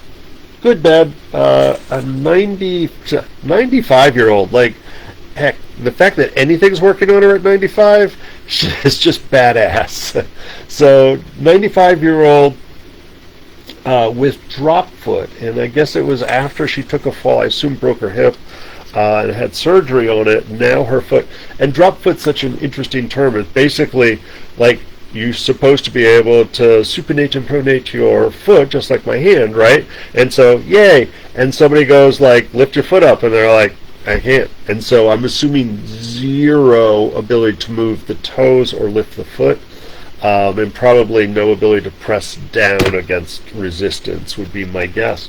good, bad, a 95-year-old. Like, heck, the fact that anything's working on her at 95 is just badass. So 95-year-old. With drop foot, and I guess it was after she took a fall, I assume broke her hip, and had surgery on it. Now her foot, and drop foot's such an interesting term. It's basically like you're supposed to be able to supinate and pronate your foot just like my hand, right? And so, yay, and somebody goes like, lift your foot up, and they're like, I can't. And so I'm assuming zero ability to move the toes or lift the foot. And probably no ability to press down against resistance would be my guess.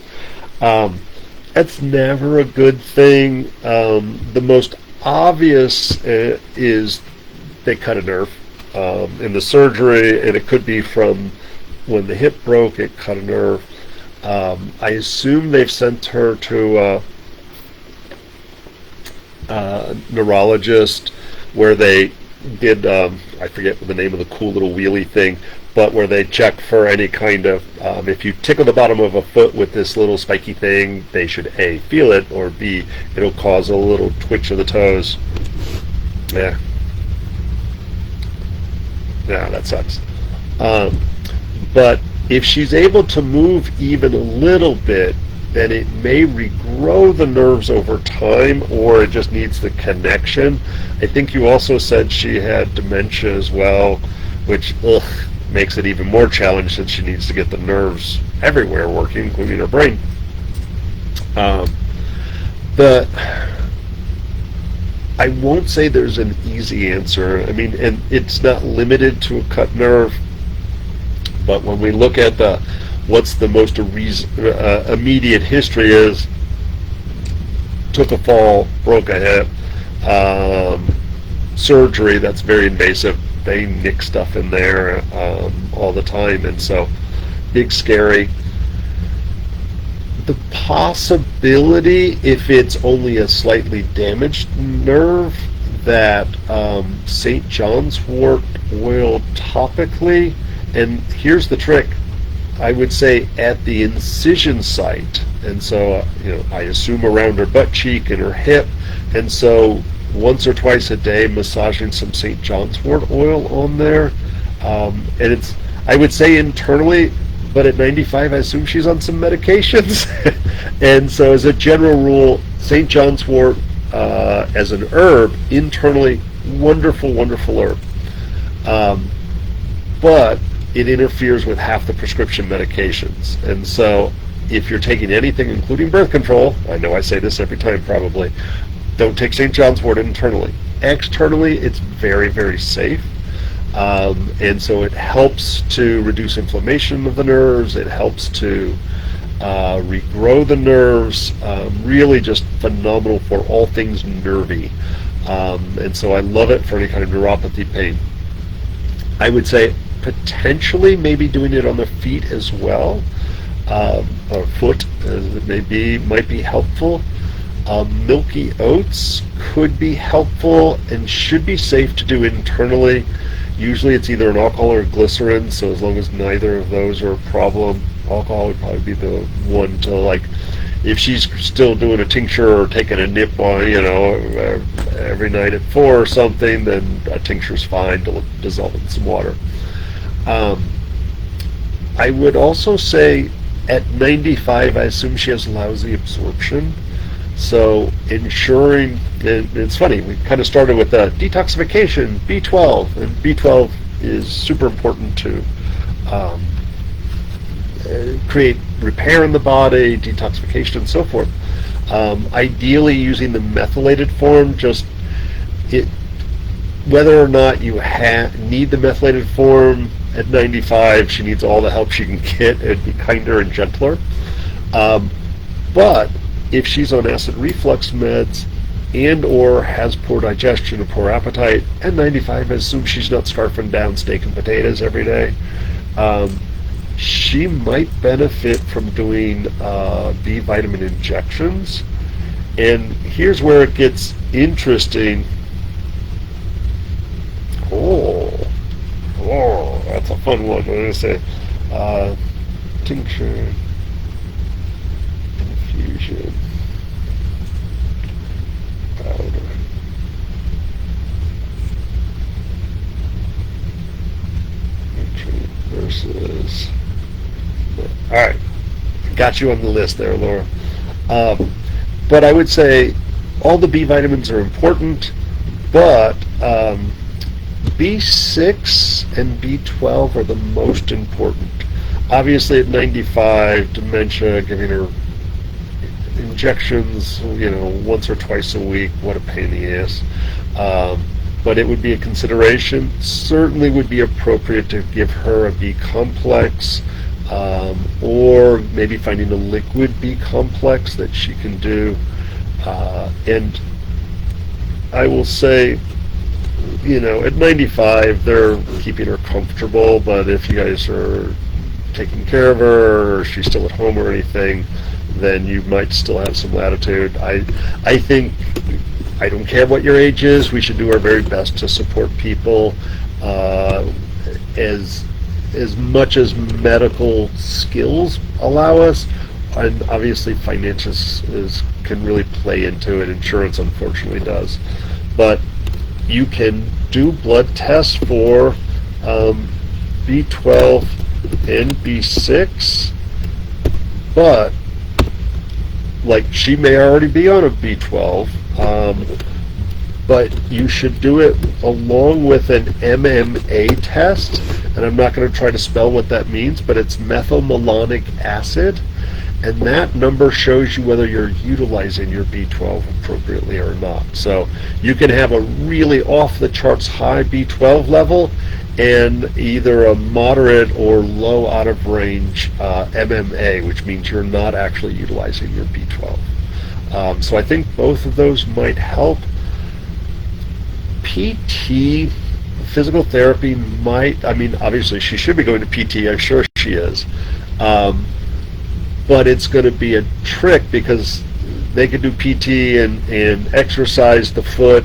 That's never a good thing. The most obvious is they cut a nerve. in the surgery, and it could be from when the hip broke, it cut a nerve. I assume they've sent her to a neurologist where they did, I forget the name of the cool little wheelie thing, but where they check for any kind of, if you tickle the bottom of a foot with this little spiky thing, they should A, feel it, or B, it'll cause a little twitch of the toes. Yeah, that sucks. But if she's able to move even a little bit, then it may regrow the nerves over time, or it just needs the connection. I think you also said she had dementia as well, which makes it even more challenging since she needs to get the nerves everywhere working, including her brain. I won't say there's an easy answer. I mean, and it's not limited to a cut nerve, but when we look at what's the most immediate history is, took a fall, broke a hip, surgery that's very invasive. They nick stuff in there all the time, and so big scary. The possibility, if it's only a slightly damaged nerve, that St. John's wort oil topically, and here's the trick, I would say at the incision site, and so I assume around her butt cheek and her hip, and so once or twice a day massaging some St. John's wort oil on there, and it's, I would say internally, but at 95 I assume she's on some medications. And so as a general rule, St. John's wort as an herb internally, wonderful herb, but it interferes with half the prescription medications. And so if you're taking anything including birth control, I know I say this every time probably, don't take St. John's wort internally. Externally it's very safe. And so it helps to reduce inflammation of the nerves, it helps to regrow the nerves, really just phenomenal for all things nervy. And so I love it for any kind of neuropathy pain. I would say potentially maybe doing it on the feet as well, or foot as it might be helpful. Milky oats could be helpful and should be safe to do internally. Usually it's either an alcohol or glycerin, so as long as neither of those are a problem, alcohol would probably be the one to, like, if she's still doing a tincture or taking a nip on, every night at 4 or something, then a tincture's fine to dissolve in some water. I would also say at 95, I assume she has lousy absorption. So ensuring, and it's funny, we kind of started with detoxification, B12, and B12 is super important to create repair in the body, detoxification, and so forth. Ideally using the methylated form, whether or not you need the methylated form at 95, she needs all the help she can get. It'd be kinder and gentler. But if she's on acid reflux meds and or has poor digestion and poor appetite, at 95, I assume she's not scarfing down steak and potatoes every day, she might benefit from doing B vitamin injections. And here's where it gets interesting. Oh, that's a fun one. I'm going to say tincture, infusion, powder, nutrient versus. All right, got you on the list there, Laura. But I would say all the B vitamins are important, but B6 and B12 are the most important. Obviously at 95, dementia, giving her injections, once or twice a week, what a pain in the ass. But it would be a consideration. Certainly would be appropriate to give her a B complex, or maybe finding a liquid B complex that she can do. And I will say, at 95, they're keeping her comfortable, but if you guys are taking care of her, or she's still at home or anything, then you might still have some latitude. I think, I don't care what your age is, we should do our very best to support people as much as medical skills allow us, and obviously finances can really play into it. Insurance unfortunately does, but you can do blood tests for B12 and B6, but like she may already be on a B12, but you should do it along with an MMA test, and I'm not going to try to spell what that means, but it's methylmalonic acid, and that number shows you whether you're utilizing your B12 appropriately or not. So you can have a really off-the-charts high B12 level and either a moderate or low out-of-range MMA, which means you're not actually utilizing your B12. So I think both of those might help. PT, physical therapy might, obviously she should be going to PT, I'm sure she is. But it's going to be a trick because they could do PT and exercise the foot,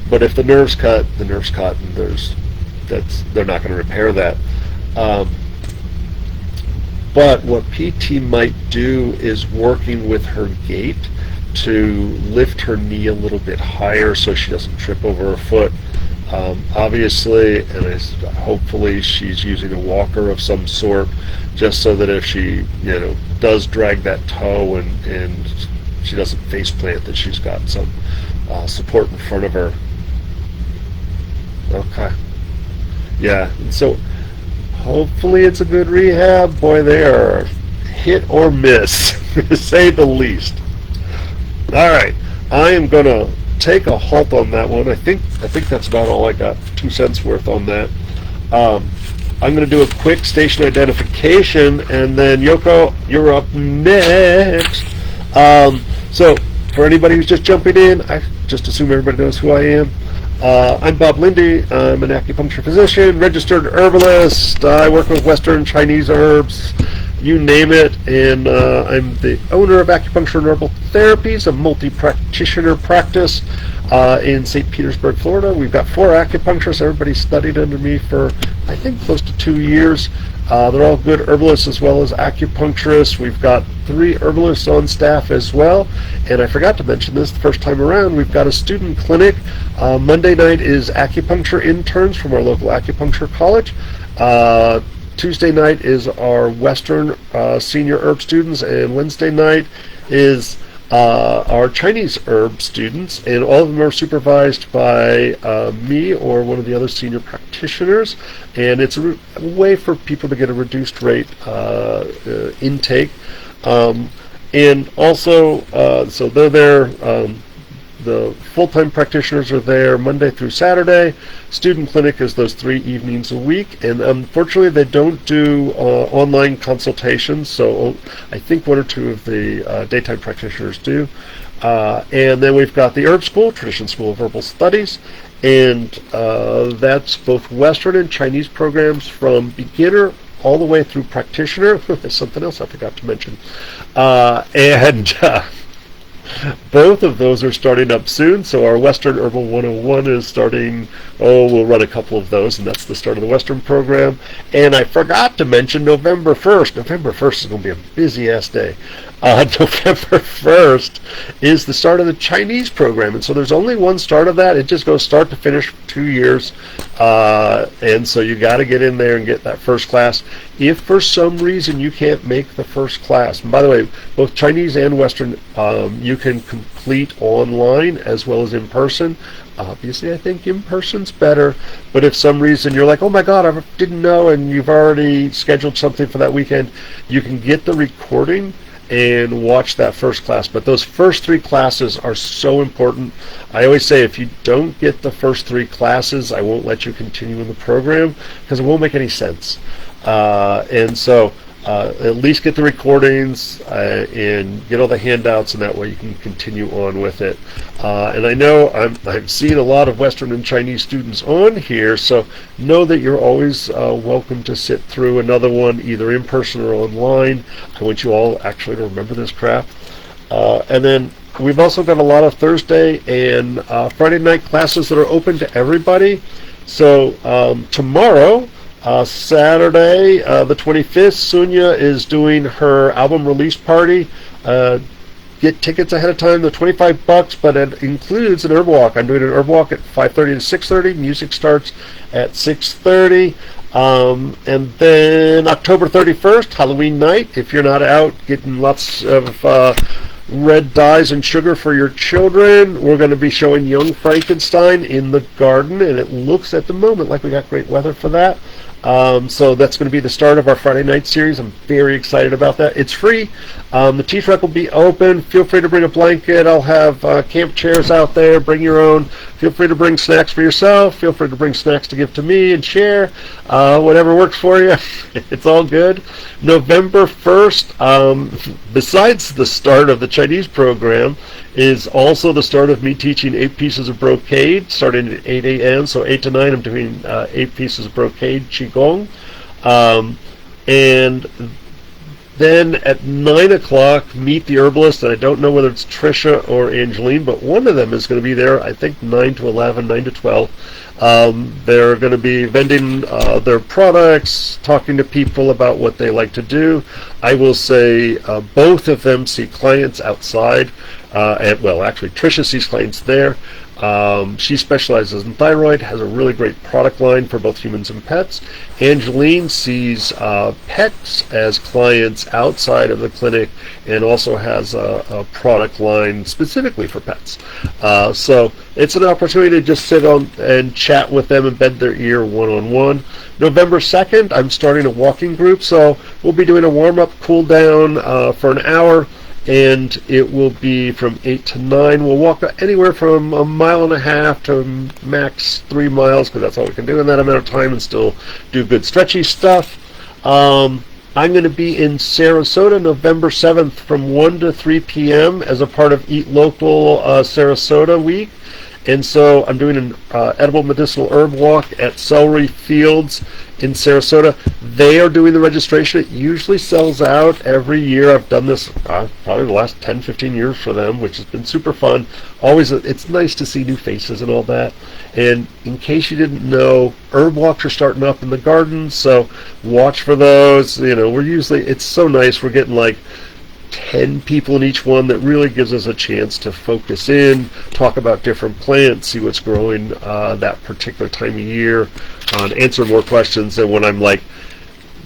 but if the nerve's cut, and they're not going to repair that. But what PT might do is working with her gait to lift her knee a little bit higher so she doesn't trip over her foot. Obviously, and hopefully she's using a walker of some sort, just so that if she does drag that toe and she doesn't face plant, that she's got some support in front of her. Okay. Yeah, and so hopefully it's a good rehab. Boy, they are hit or miss, to say the least. All right, I am going to take a halt on that one. I think that's about all I got, 2 cents worth on that. I'm going to do a quick station identification, and then Yoko, you're up next. So for anybody who's just jumping in, I just assume everybody knows who I am. I'm Bob Linde. I'm an acupuncture physician, registered herbalist. I work with Western Chinese herbs, you name it, and I'm the owner of Acupuncture and Herbal Therapies, a multi-practitioner practice in St. Petersburg, Florida. We've got 4 acupuncturists. Everybody studied under me for, I think, close to 2 years. They're all good herbalists as well as acupuncturists. We've got 3 herbalists on staff as well. And I forgot to mention this the first time around, we've got a student clinic. Monday night is acupuncture interns from our local acupuncture college. Tuesday night is our Western senior herb students, and Wednesday night is our Chinese herb students, and all of them are supervised by me or one of the other senior practitioners, and it's a way for people to get a reduced rate intake. And also, so they're there. The full-time practitioners are there Monday through Saturday. Student clinic is those 3 evenings a week, and unfortunately they don't do online consultations, so I think 1 or 2 of the daytime practitioners do. And then we've got the Herb School, Tradition School of Herbal Studies, and that's both Western and Chinese programs from beginner all the way through practitioner. There's something else I forgot to mention. Both of those are starting up soon, so our Western Herbal 101 is starting, we'll run a couple of those, and that's the start of the Western program. And I forgot to mention November 1st. November 1st is going to be a busy-ass day. November 1st is the start of the Chinese program, and so there's only one start of that. It just goes start to finish for 2 years, and so you got to get in there and get that first class. If for some reason you can't make the first class, and by the way, both Chinese and Western, you can complete online as well as in person. Obviously, I think in person's better, but if some reason you're like, oh my god, I didn't know, and you've already scheduled something for that weekend, you can get the recording and watch that first class. But those first 3 classes are so important. I always say if you don't get the first 3 classes, I won't let you continue in the program because it won't make any sense. And so at least get the recordings and get all the handouts, and that way you can continue on with it. And I know I'm seeing a lot of Western and Chinese students on here, so know that you're always welcome to sit through another one, either in person or online. I want you all actually to remember this crap. And then we've also got a lot of Thursday and Friday night classes that are open to everybody. So tomorrow, Saturday, the 25th, Sunya is doing her album release party. Get tickets ahead of time. They're $25, but it includes an herb walk. I'm doing an herb walk at 5:30 to 6:30. Music starts at 6:30. And then October 31st, Halloween night. If you're not out getting lots of red dyes and sugar for your children, we're going to be showing Young Frankenstein in the garden, and it looks at the moment like we got great weather for that. So that's going to be the start of our Friday night series. I'm very excited about that. It's free. The tea truck will be open. Feel free to bring a blanket. I'll have camp chairs out there. Bring your own. Feel free to bring snacks for yourself. Feel free to bring snacks to give to me and share. Whatever works for you. It's all good. November 1st, besides the start of the Chinese program, is also the start of me teaching 8 pieces of brocade, starting at 8 a.m. So 8 to 9, I'm doing 8 pieces of brocade, Qigong. And then at 9 o'clock, meet the herbalist, and I don't know whether it's Trisha or Angeline, but one of them is going to be there, I think 9 to 11, 9 to 12. They're going to be vending their products, talking to people about what they like to do. I will say both of them see clients outside. Well, actually, Trisha sees clients there. She specializes in thyroid, has a really great product line for both humans and pets. Angeline sees pets as clients outside of the clinic and also has a product line specifically for pets. So it's an opportunity to just sit on and chat with them and bend their ear one-on-one. November 2nd, I'm starting a walking group, so we'll be doing a warm-up, cool-down for an hour. And it will be from 8 to 9. We'll walk anywhere from 1.5 miles to max 3 miles, because that's all we can do in that amount of time and still do good stretchy stuff. I'm going to be in Sarasota November 7th from 1 to 3 p.m. as a part of Eat Local Sarasota Week. And so I'm doing an edible medicinal herb walk at Celery Fields in Sarasota. They are doing the registration. It usually sells out every year. I've done this probably the last 10, 15 years for them, which has been super fun. Always, it's nice to see new faces and all that. And in case you didn't know, herb walks are starting up in the gardens, so watch for those. You know, it's so nice. We're getting like 10 people in each one. That really gives us a chance to focus in, talk about different plants, see what's growing that particular time of year, and answer more questions than when I'm like,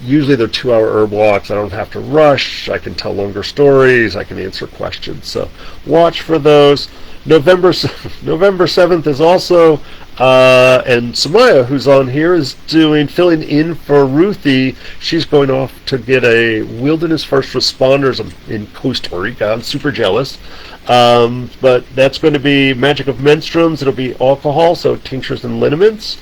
usually they're 2-hour herb walks. I don't have to rush. I can tell longer stories. I can answer questions. So watch for those. November 7th is also, and Samaya, who's on here, is filling in for Ruthie. She's going off to get a Wilderness First Responders in Costa Rica. I'm super jealous. But that's going to be Magic of Menstruums. It'll be alcohol, so tinctures and liniments.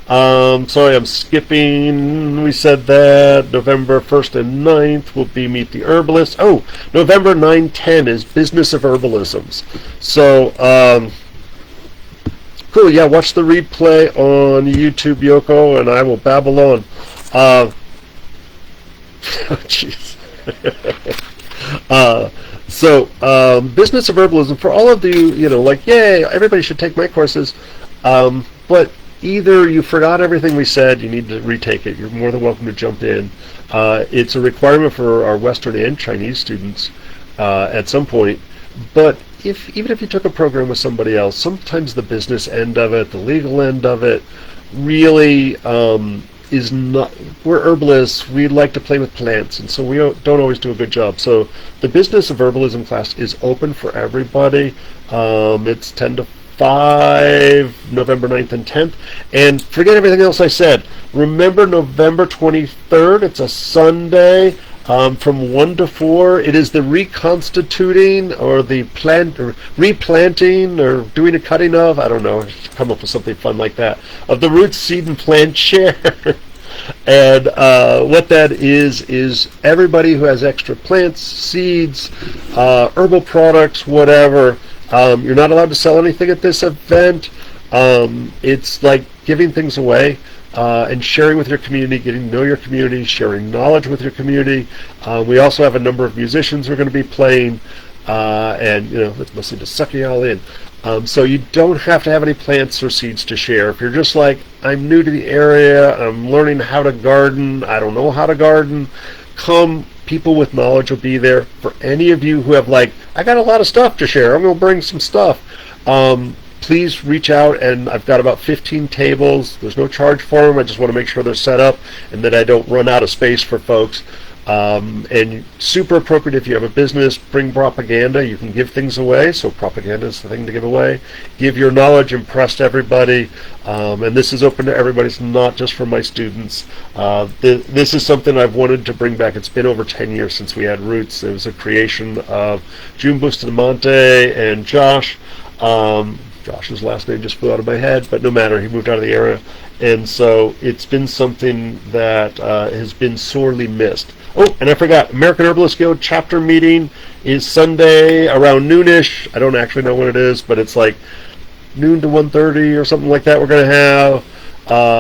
Sorry, I'm skipping. We said that November 1st and 9th will be Meet the Herbalist. Oh, November 9-10 is Business of Herbalisms. So, cool. Yeah, watch the replay on YouTube, Yoko, and I will babble on. Jeez. Business of Herbalism, for all of you, like, yay, everybody should take my courses, but either you forgot everything we said, you need to retake it, you're more than welcome to jump in. It's a requirement for our Western and Chinese students at some point, but even if you took a program with somebody else, sometimes the business end of it, the legal end of it, really is not. We're herbalists, we like to play with plants, and so we don't always do a good job. So the Business of Herbalism class is open for everybody. It's 10 to 5, November 9th and 10th. And forget everything else I said. Remember November 23rd, it's a Sunday, from 1 to 4. It is the reconstituting or the replanting or doing a cutting of, I don't know, come up with something fun like that, of the root, seed, and plant share And what that is everybody who has extra plants, seeds, herbal products, whatever. You're not allowed to sell anything at this event. It's like giving things away. And sharing with your community, getting to know your community, sharing knowledge with your community. We also have a number of musicians who are going to be playing, and it's mostly to suck you all in. So you don't have to have any plants or seeds to share. If you're just like, I'm new to the area, I'm learning how to garden, I don't know how to garden, come. People with knowledge will be there. For any of you who have like, I got a lot of stuff to share, I'm going to bring some stuff. Please reach out, and I've got about 15 tables. There's no charge for them. I just want to make sure they're set up and that I don't run out of space for folks. And super appropriate if you have a business, bring propaganda. You can give things away, so propaganda is the thing to give away. Give your knowledge, impress everybody. And this is open to everybody. It's not just for my students. This is something I've wanted to bring back. It's been over 10 years since we had Roots. It was a creation of June Bustamante and Josh. Josh's last name just flew out of my head, but no matter, he moved out of the area. And so it's been something that has been sorely missed. Oh, and I forgot, American Herbalist Guild chapter meeting is Sunday around noonish. I don't actually know what it is, but it's like noon to 1:30 or something like that. We're going to have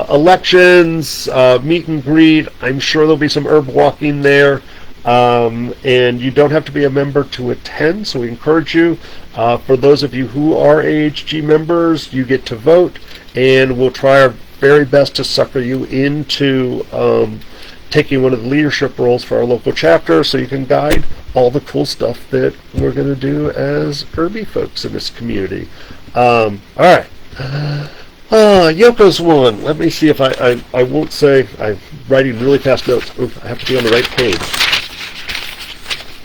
elections, meet and greet. I'm sure there'll be some herb walking there. And you don't have to be a member to attend, so we encourage you. For those of you who are AHG members, you get to vote, and we'll try our very best to sucker you into taking one of the leadership roles for our local chapter, so you can guide all the cool stuff that we're going to do as herby folks in this community. All right. Yoko's one. Let me see if I won't say, I'm writing really fast notes. I have to be on the right page.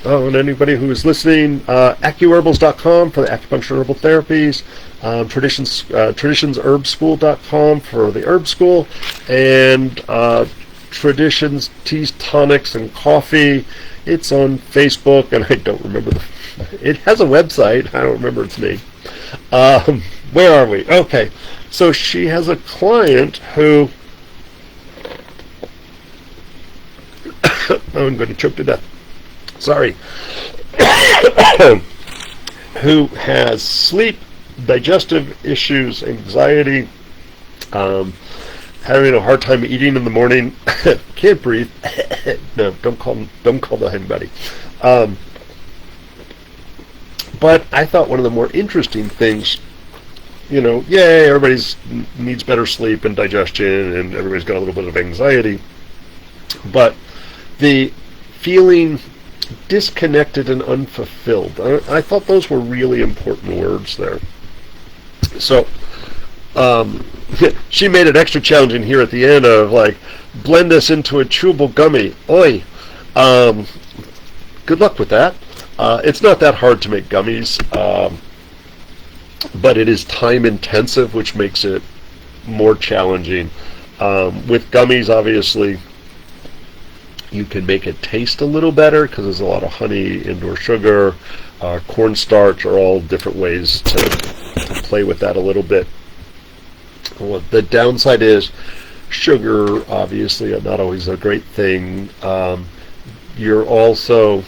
Oh, and anybody who is listening, acuherbals.com for the acupuncture herbal therapies, traditionsherbschool.com for the herb school, and Traditions Teas, Tonics, and Coffee. It's on Facebook, and I don't remember it has a website. I don't remember its name. Where are we? Okay, so she has a client who I'm going to choke to death. Sorry. Who has sleep, digestive issues, anxiety, having a hard time eating in the morning, can't breathe. No, don't call the anybody. But I thought one of the more interesting things, yay, everybody needs better sleep and digestion, and everybody's got a little bit of anxiety, but the feeling disconnected and unfulfilled. I thought those were really important words there. So she made it extra challenging here at the end of like, blend this into a chewable gummy. Oi. Good luck with that. It's not that hard to make gummies, but it is time intensive, which makes it more challenging. With gummies, obviously, you can make it taste a little better because there's a lot of honey, indoor sugar, cornstarch are all different ways to play with that a little bit. Well, the downside is sugar, obviously, not always a great thing. You're also,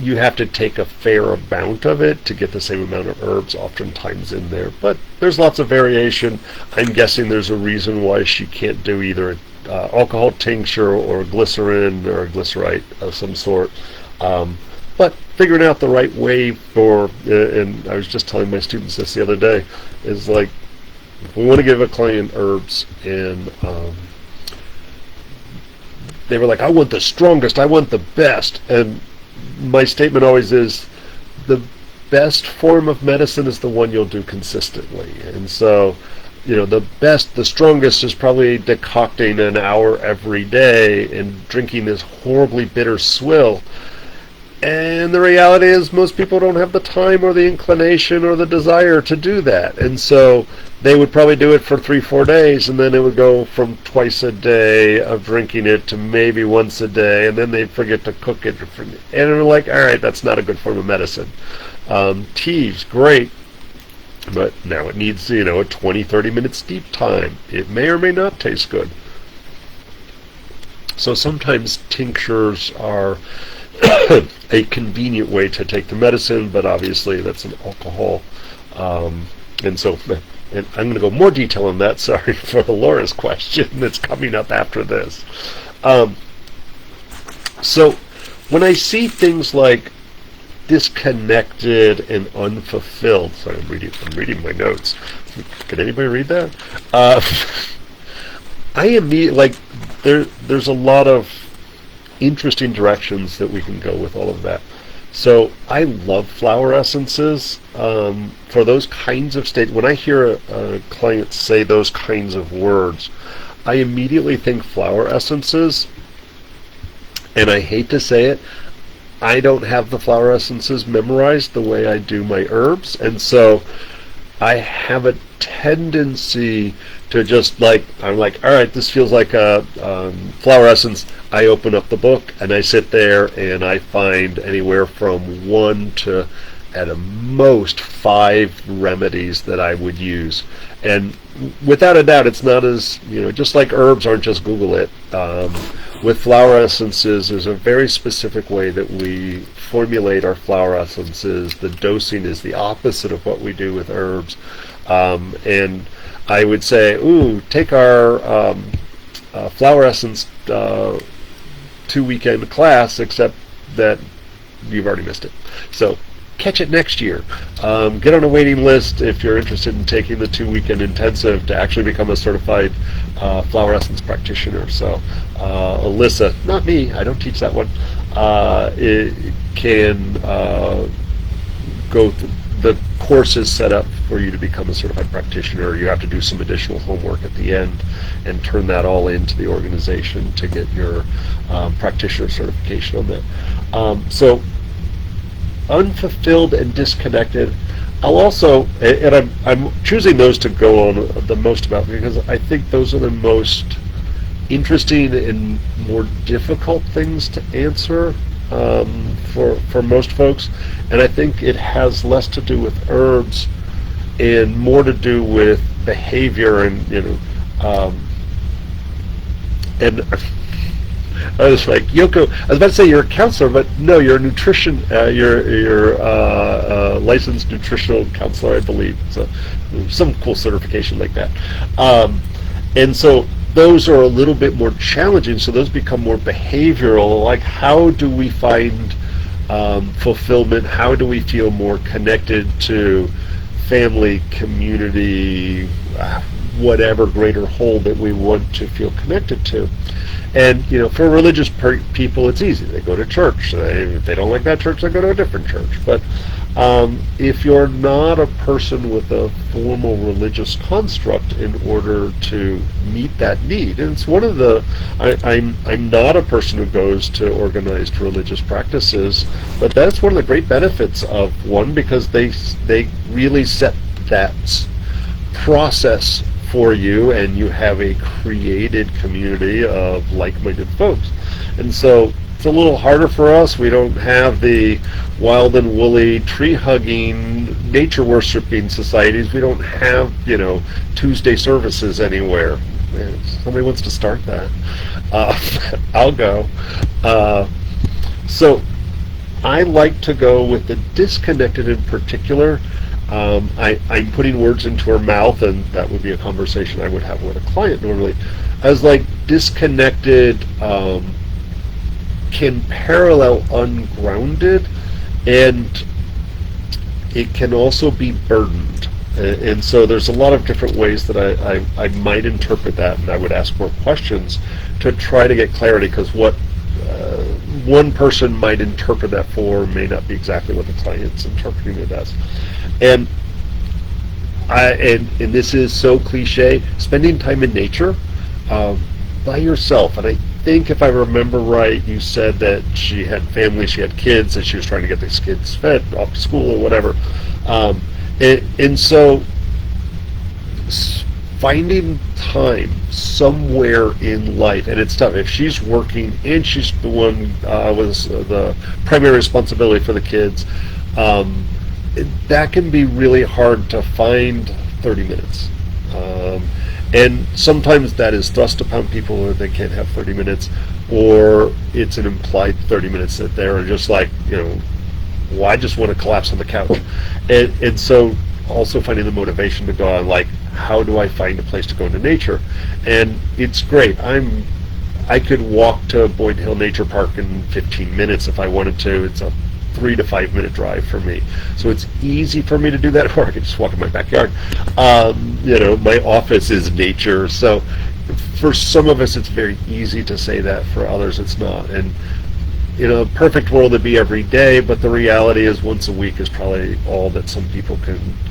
you have to take a fair amount of it to get the same amount of herbs oftentimes in there. But there's lots of variation. I'm guessing there's a reason why she can't do either alcohol tincture or glycerin or glycerite of some sort. But figuring out the right way for, and I was just telling my students this the other day, is like, if we want to give a client herbs, and they were like, I want the strongest, I want the best. And my statement always is, the best form of medicine is the one you'll do consistently. And so, the strongest is probably decocting an hour every day and drinking this horribly bitter swill. And the reality is most people don't have the time or the inclination or the desire to do that. And so they would probably do it for 3-4 days, and then it would go from twice a day of drinking it to maybe once a day, and then they'd forget to cook it. And they're like, all right, that's not a good form of medicine. Teas, great. But now it needs, a 20-30 minute steep time. It may or may not taste good. So sometimes tinctures are a convenient way to take the medicine, but obviously that's an alcohol. And I'm going to go more detail on that. Sorry for Laura's question that's coming up after this. So when I see things like disconnected and unfulfilled, sorry, I'm reading my notes. Can anybody read that? I immediately, there's a lot of interesting directions that we can go with all of that. So I love flower essences for those kinds of states. When I hear a client say those kinds of words, I immediately think flower essences, and I hate to say it, I don't have the flower essences memorized the way I do my herbs, and so I have a tendency to just I'm like, all right, this feels like a flower essence. I open up the book and I sit there and I find anywhere from 1 to at a most 5 remedies that I would use. And without a doubt, it's not as, just like herbs aren't just Google it. With flower essences, there's a very specific way that we formulate our flower essences. The dosing is the opposite of what we do with herbs. And I would say, take our flower essence 2-weekend class, except that you've already missed it. So catch it next year. Get on a waiting list if you're interested in taking the 2-weekend intensive to actually become a certified flower essence practitioner. So Alyssa, not me, I don't teach that one, it can go through. The course is set up for you to become a certified practitioner. You have to do some additional homework at the end and turn that all into the organization to get your practitioner certification on that. So unfulfilled and disconnected. I'll also, and I'm choosing those to go on the most about because I think those are the most interesting and more difficult things to answer for most folks, and I think it has less to do with herbs and more to do with behavior and and I was like, Yoko, I was about to say you're a counselor, but no, you're a nutrition, you're a licensed nutritional counselor, I believe. So some cool certification like that. And so those are a little bit more challenging, so those become more behavioral, like how do we find fulfillment, how do we feel more connected to family, community, whatever greater whole that we want to feel connected to. And for religious people, it's easy. They go to church. If they don't like that church, they go to a different church. But if you're not a person with a formal religious construct in order to meet that need, and it's one of the, I'm not a person who goes to organized religious practices, but that's one of the great benefits of one, because they really set that process for you, and you have a created community of like-minded folks. And so it's a little harder for us. We don't have the wild and woolly tree-hugging, nature-worshipping societies. We don't have, Tuesday services anywhere. If somebody wants to start that, I'll go. So I like to go with the disconnected in particular. I'm putting words into her mouth, and that would be a conversation I would have with a client normally. As disconnected can parallel ungrounded, and it can also be burdened. And so there's a lot of different ways that I might interpret that, and I would ask more questions to try to get clarity, because what one person might interpret that for may not be exactly what the client's interpreting it as. And this is so cliche, spending time in nature by yourself. And I think if I remember right, you said that she had family, she had kids, and she was trying to get these kids fed off to school or whatever. And so finding time somewhere in life, and it's tough. If she's working and she's the one with the primary responsibility for the kids, that can be really hard to find 30 minutes. And sometimes that is thrust upon people that they can't have 30 minutes, or it's an implied 30 minutes that they're just like, well, I just want to collapse on the couch. And so also finding the motivation to go on, like, how do I find a place to go into nature? And it's great. I could walk to Boyd Hill Nature Park in 15 minutes if I wanted to. It's a 3 to 5 minute drive for me. So it's easy for me to do that, or I could just walk in my backyard. My office is nature. So for some of us, it's very easy to say that. For others, it's not. And perfect world would be every day, but the reality is once a week is probably all that some people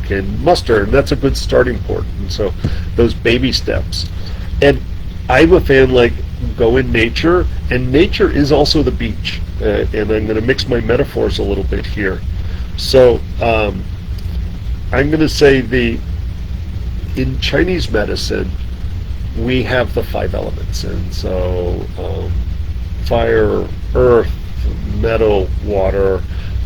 can muster, and that's a good starting point. And so those baby steps. And I'm a fan, like, go in nature, and nature is also the beach. And I'm going to mix my metaphors a little bit here. So I'm going to say in Chinese medicine, we have the 5 elements. And so fire, earth, metal, water,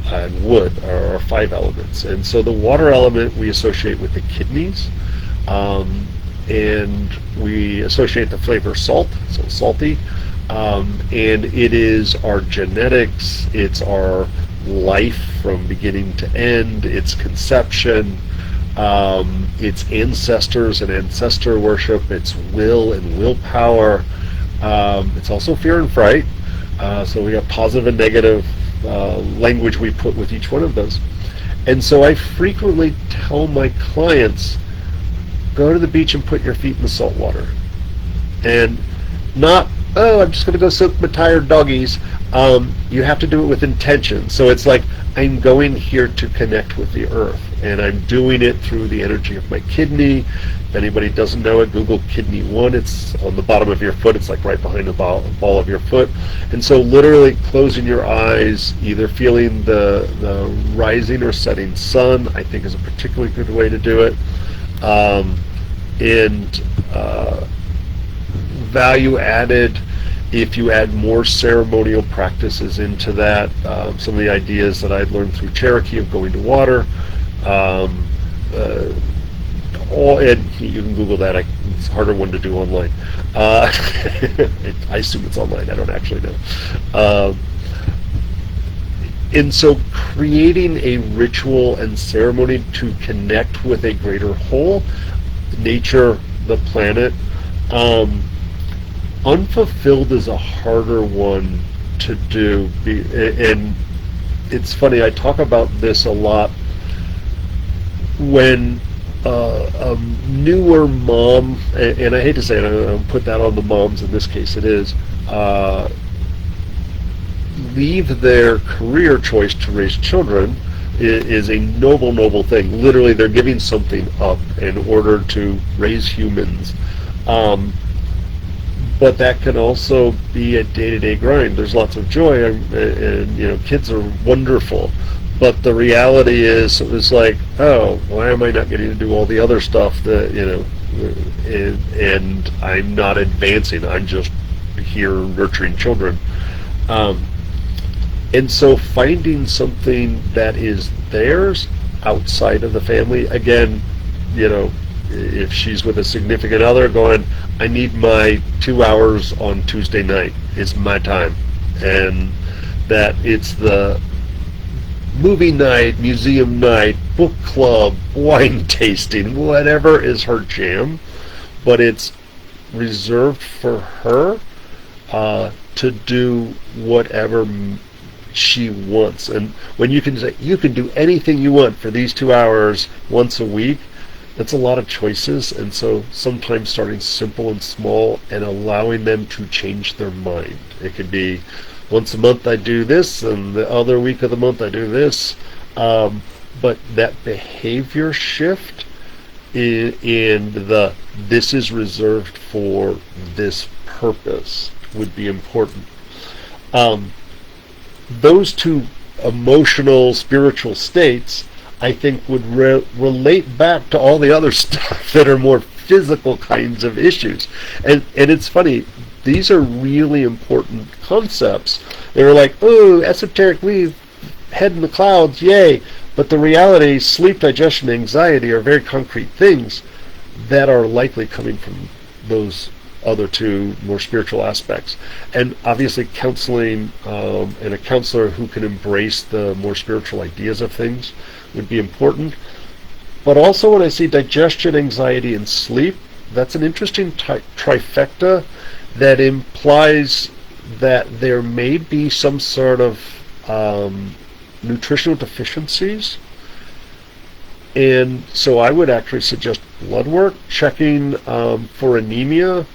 and wood are our 5 elements. And so the water element we associate with the kidneys, and we associate the flavor salt, so salty, and it is our genetics, it's our life from beginning to end, it's conception, it's ancestors and ancestor worship, it's will and willpower, it's also fear and fright. So we have positive and negative language we put with each one of those. And so I frequently tell my clients, go to the beach and put your feet in the salt water. And not, I'm just going to go soak my tired doggies. You have to do it with intention. So it's like, I'm going here to connect with the earth, and I'm doing it through the energy of my kidney. If anybody doesn't know it, Google kidney 1. It's on the bottom of your foot. It's like right behind the ball of your foot. And so literally closing your eyes, either feeling the rising or setting sun, I think is a particularly good way to do it. Value added, if you add more ceremonial practices into that, some of the ideas that I'd learned through Cherokee of going to water, and you can Google that. It's a harder one to do online. I assume it's online. I don't actually know. And so creating a ritual and ceremony to connect with a greater whole, nature, the planet, unfulfilled is a harder one to do. And it's funny, I talk about this a lot when a newer mom, and I hate to say it, I don't put that on the moms, in this case it is, leave their career choice to raise children is a noble thing. Literally, they're giving something up in order to raise humans. But that can also be a day-to-day grind. There's lots of joy, and kids are wonderful. But the reality is, it was like, oh, why am I not getting to do all the other stuff that, and I'm not advancing. I'm just here nurturing children. And so finding something that is theirs outside of the family, again, if she's with a significant other, going, I need my 2 hours on Tuesday night, is my time. And that it's the movie night, museum night, book club, wine tasting, whatever is her jam, but it's reserved for her to do whatever she wants. And when you can say you can do anything you want for these 2 hours once a week, that's a lot of choices. And so sometimes starting simple and small and allowing them to change their mind. It could be once a month I do this, and the other week of the month I do this, but that behavior shift in the this is reserved for this purpose would be important. Those two emotional, spiritual states, I think, would relate back to all the other stuff that are more physical kinds of issues. And it's funny, these are really important concepts. They were like, oh, esoteric, we head in the clouds, yay. But the reality, sleep, digestion, anxiety are very concrete things that are likely coming from those other two more spiritual aspects. And obviously counseling and a counselor who can embrace the more spiritual ideas of things would be important. But also when I see digestion, anxiety, and sleep, that's an interesting trifecta that implies that there may be some sort of nutritional deficiencies. And so I would actually suggest blood work, checking for anemia,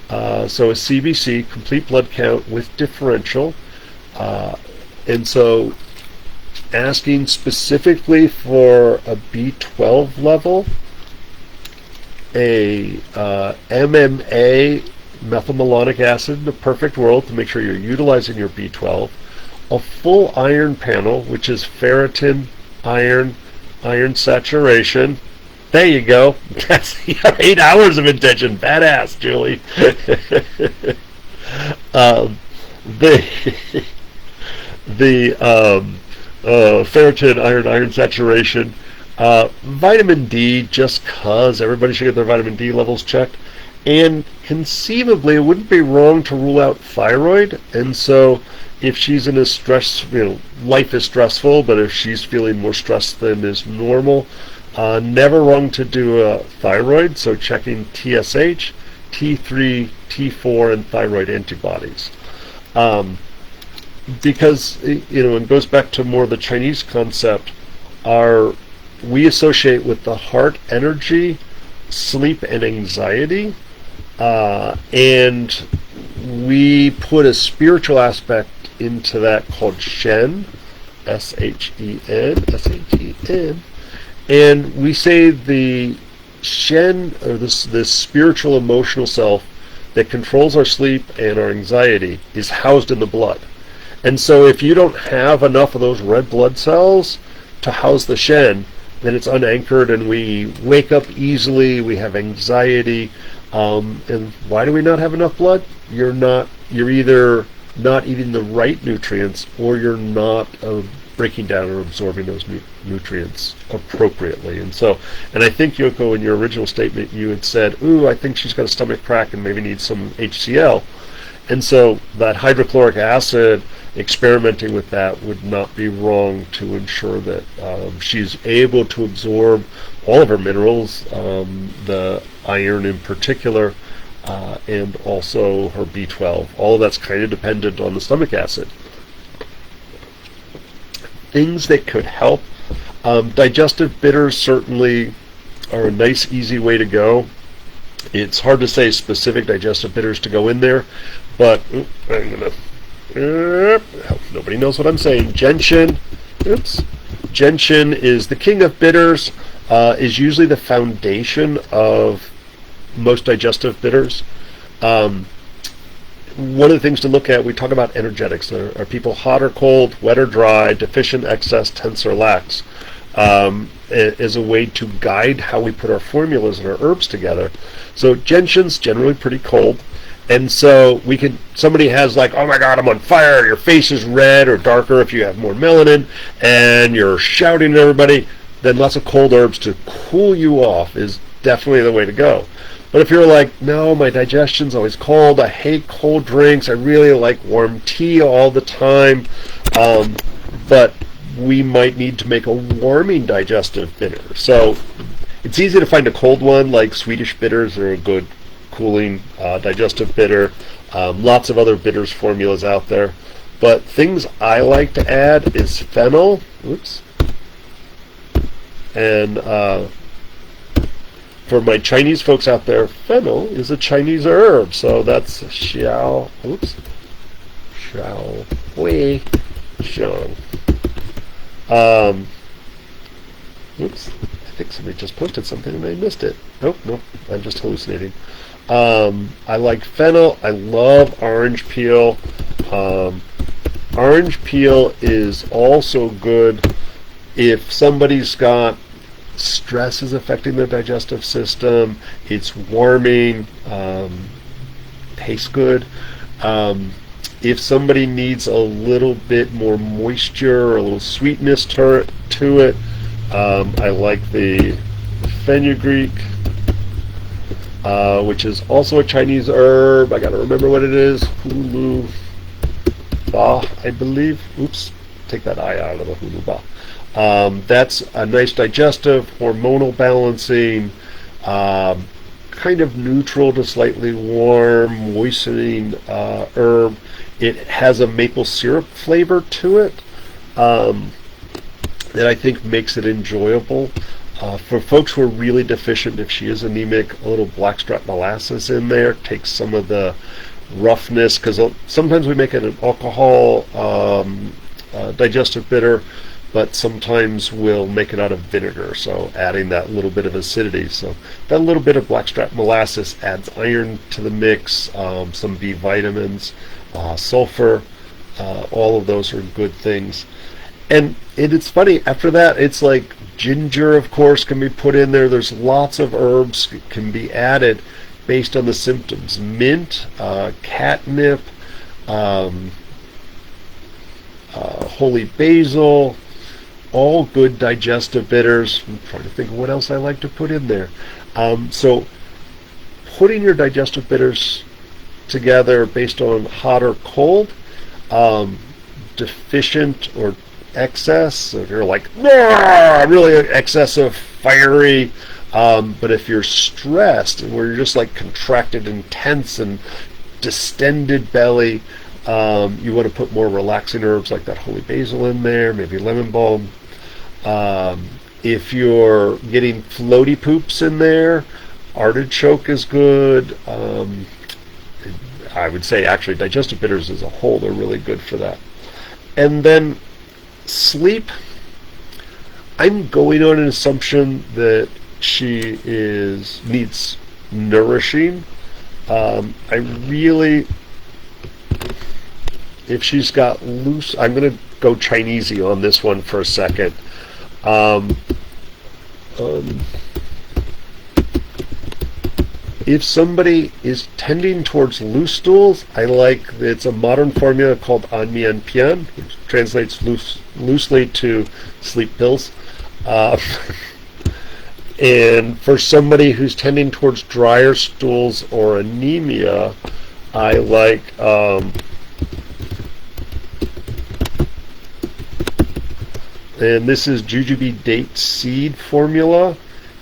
so a CBC, complete blood count with differential, and so asking specifically for a B12 level, a MMA, methylmalonic acid in the perfect world to make sure you're utilizing your B12, a full iron panel, which is ferritin, iron saturation. There you go. That's 8 hours of intention. Badass, Julie. The ferritin, iron saturation, vitamin D, just cause everybody should get their vitamin D levels checked, and conceivably it wouldn't be wrong to rule out thyroid. And so if she's in a stress, life is stressful, but if she's feeling more stressed than is normal, never wrong to do a thyroid, so checking TSH, T3, T4, and thyroid antibodies. Because, it goes back to more the Chinese concept, we associate with the heart energy, sleep, and anxiety, and we put a spiritual aspect into that called Shen, S-H-E-N, and we say the Shen, or this spiritual emotional self that controls our sleep and our anxiety, is housed in the blood. And so if you don't have enough of those red blood cells to house the Shen, then it's unanchored and we wake up easily, we have anxiety. And why do we not have enough blood? You're either not eating the right nutrients, or you're not breaking down or absorbing those nutrients appropriately. And I think, Yoko, in your original statement, you had said, I think she's got a stomach crack and maybe needs some HCl. And so that hydrochloric acid, experimenting with that would not be wrong to ensure that she's able to absorb all of her minerals, the iron in particular, and also her B12. All of that's kind of dependent on the stomach acid. Things that could help. Digestive bitters certainly are a nice, easy way to go. It's hard to say specific digestive bitters to go in there, but nobody knows what I'm saying. Gentian. Gentian is the king of bitters, is usually the foundation of most digestive bitters. One of the things to look at, we talk about energetics. Are people hot or cold, wet or dry, deficient, excess, tense, or lax? As a way to guide how we put our formulas and our herbs together. So gentian's generally pretty cold. And so somebody has like, oh my God, I'm on fire, your face is red or darker if you have more melanin, and you're shouting at everybody, then lots of cold herbs to cool you off is definitely the way to go. But if you're like, no, my digestion's always cold, I hate cold drinks, I really like warm tea all the time, but we might need to make a warming digestive bitter. So it's easy to find a cold one, like Swedish bitters are a good cooling digestive bitter. Lots of other bitters formulas out there. But things I like to add is fennel. And for my Chinese folks out there, fennel is a Chinese herb. So that's xiao hui xiang. I think somebody just posted something and I missed it. Nope, I'm just hallucinating. I like fennel. I love orange peel. Orange peel is also good if somebody's got stress is affecting their digestive system. It's warming, tastes good. If somebody needs a little bit more moisture or a little sweetness to it, I like the fenugreek, which is also a Chinese herb. I got to remember what it is. Hulu Ba, I believe. Oops, take that I out of the Hulu Ba. That's a nice digestive, hormonal balancing, kind of neutral to slightly warm, moistening herb. It has a maple syrup flavor to it that I think makes it enjoyable. For folks who are really deficient, if she is anemic, a little blackstrap molasses in there takes some of the roughness, because sometimes we make it an alcohol digestive bitter, but sometimes we'll make it out of vinegar, so adding that little bit of acidity. So that little bit of blackstrap molasses adds iron to the mix, some B vitamins, sulfur, all of those are good things. And it's funny, after that, it's like ginger, of course, can be put in there. There's lots of herbs can be added based on the symptoms. Mint, catnip, holy basil, all good digestive bitters. I'm trying to think of what else I like to put in there. So putting your digestive bitters together based on hot or cold, deficient or excess, if you're like really excessive, fiery, but if you're stressed and where you're just like contracted and tense and distended belly, you want to put more relaxing herbs like that holy basil in there, maybe lemon balm. If you're getting floaty poops in there, artichoke is good. I would say actually digestive bitters as a whole are really good for that. And then sleep, I'm going on an assumption that she needs nourishing. If she's got loose, I'm going to go Chinesey on this one for a second. If somebody is tending towards loose stools, it's a modern formula called An Mian Pian, which translates loosely to sleep pills. And for somebody who's tending towards drier stools or anemia, I like and this is jujube date seed formula,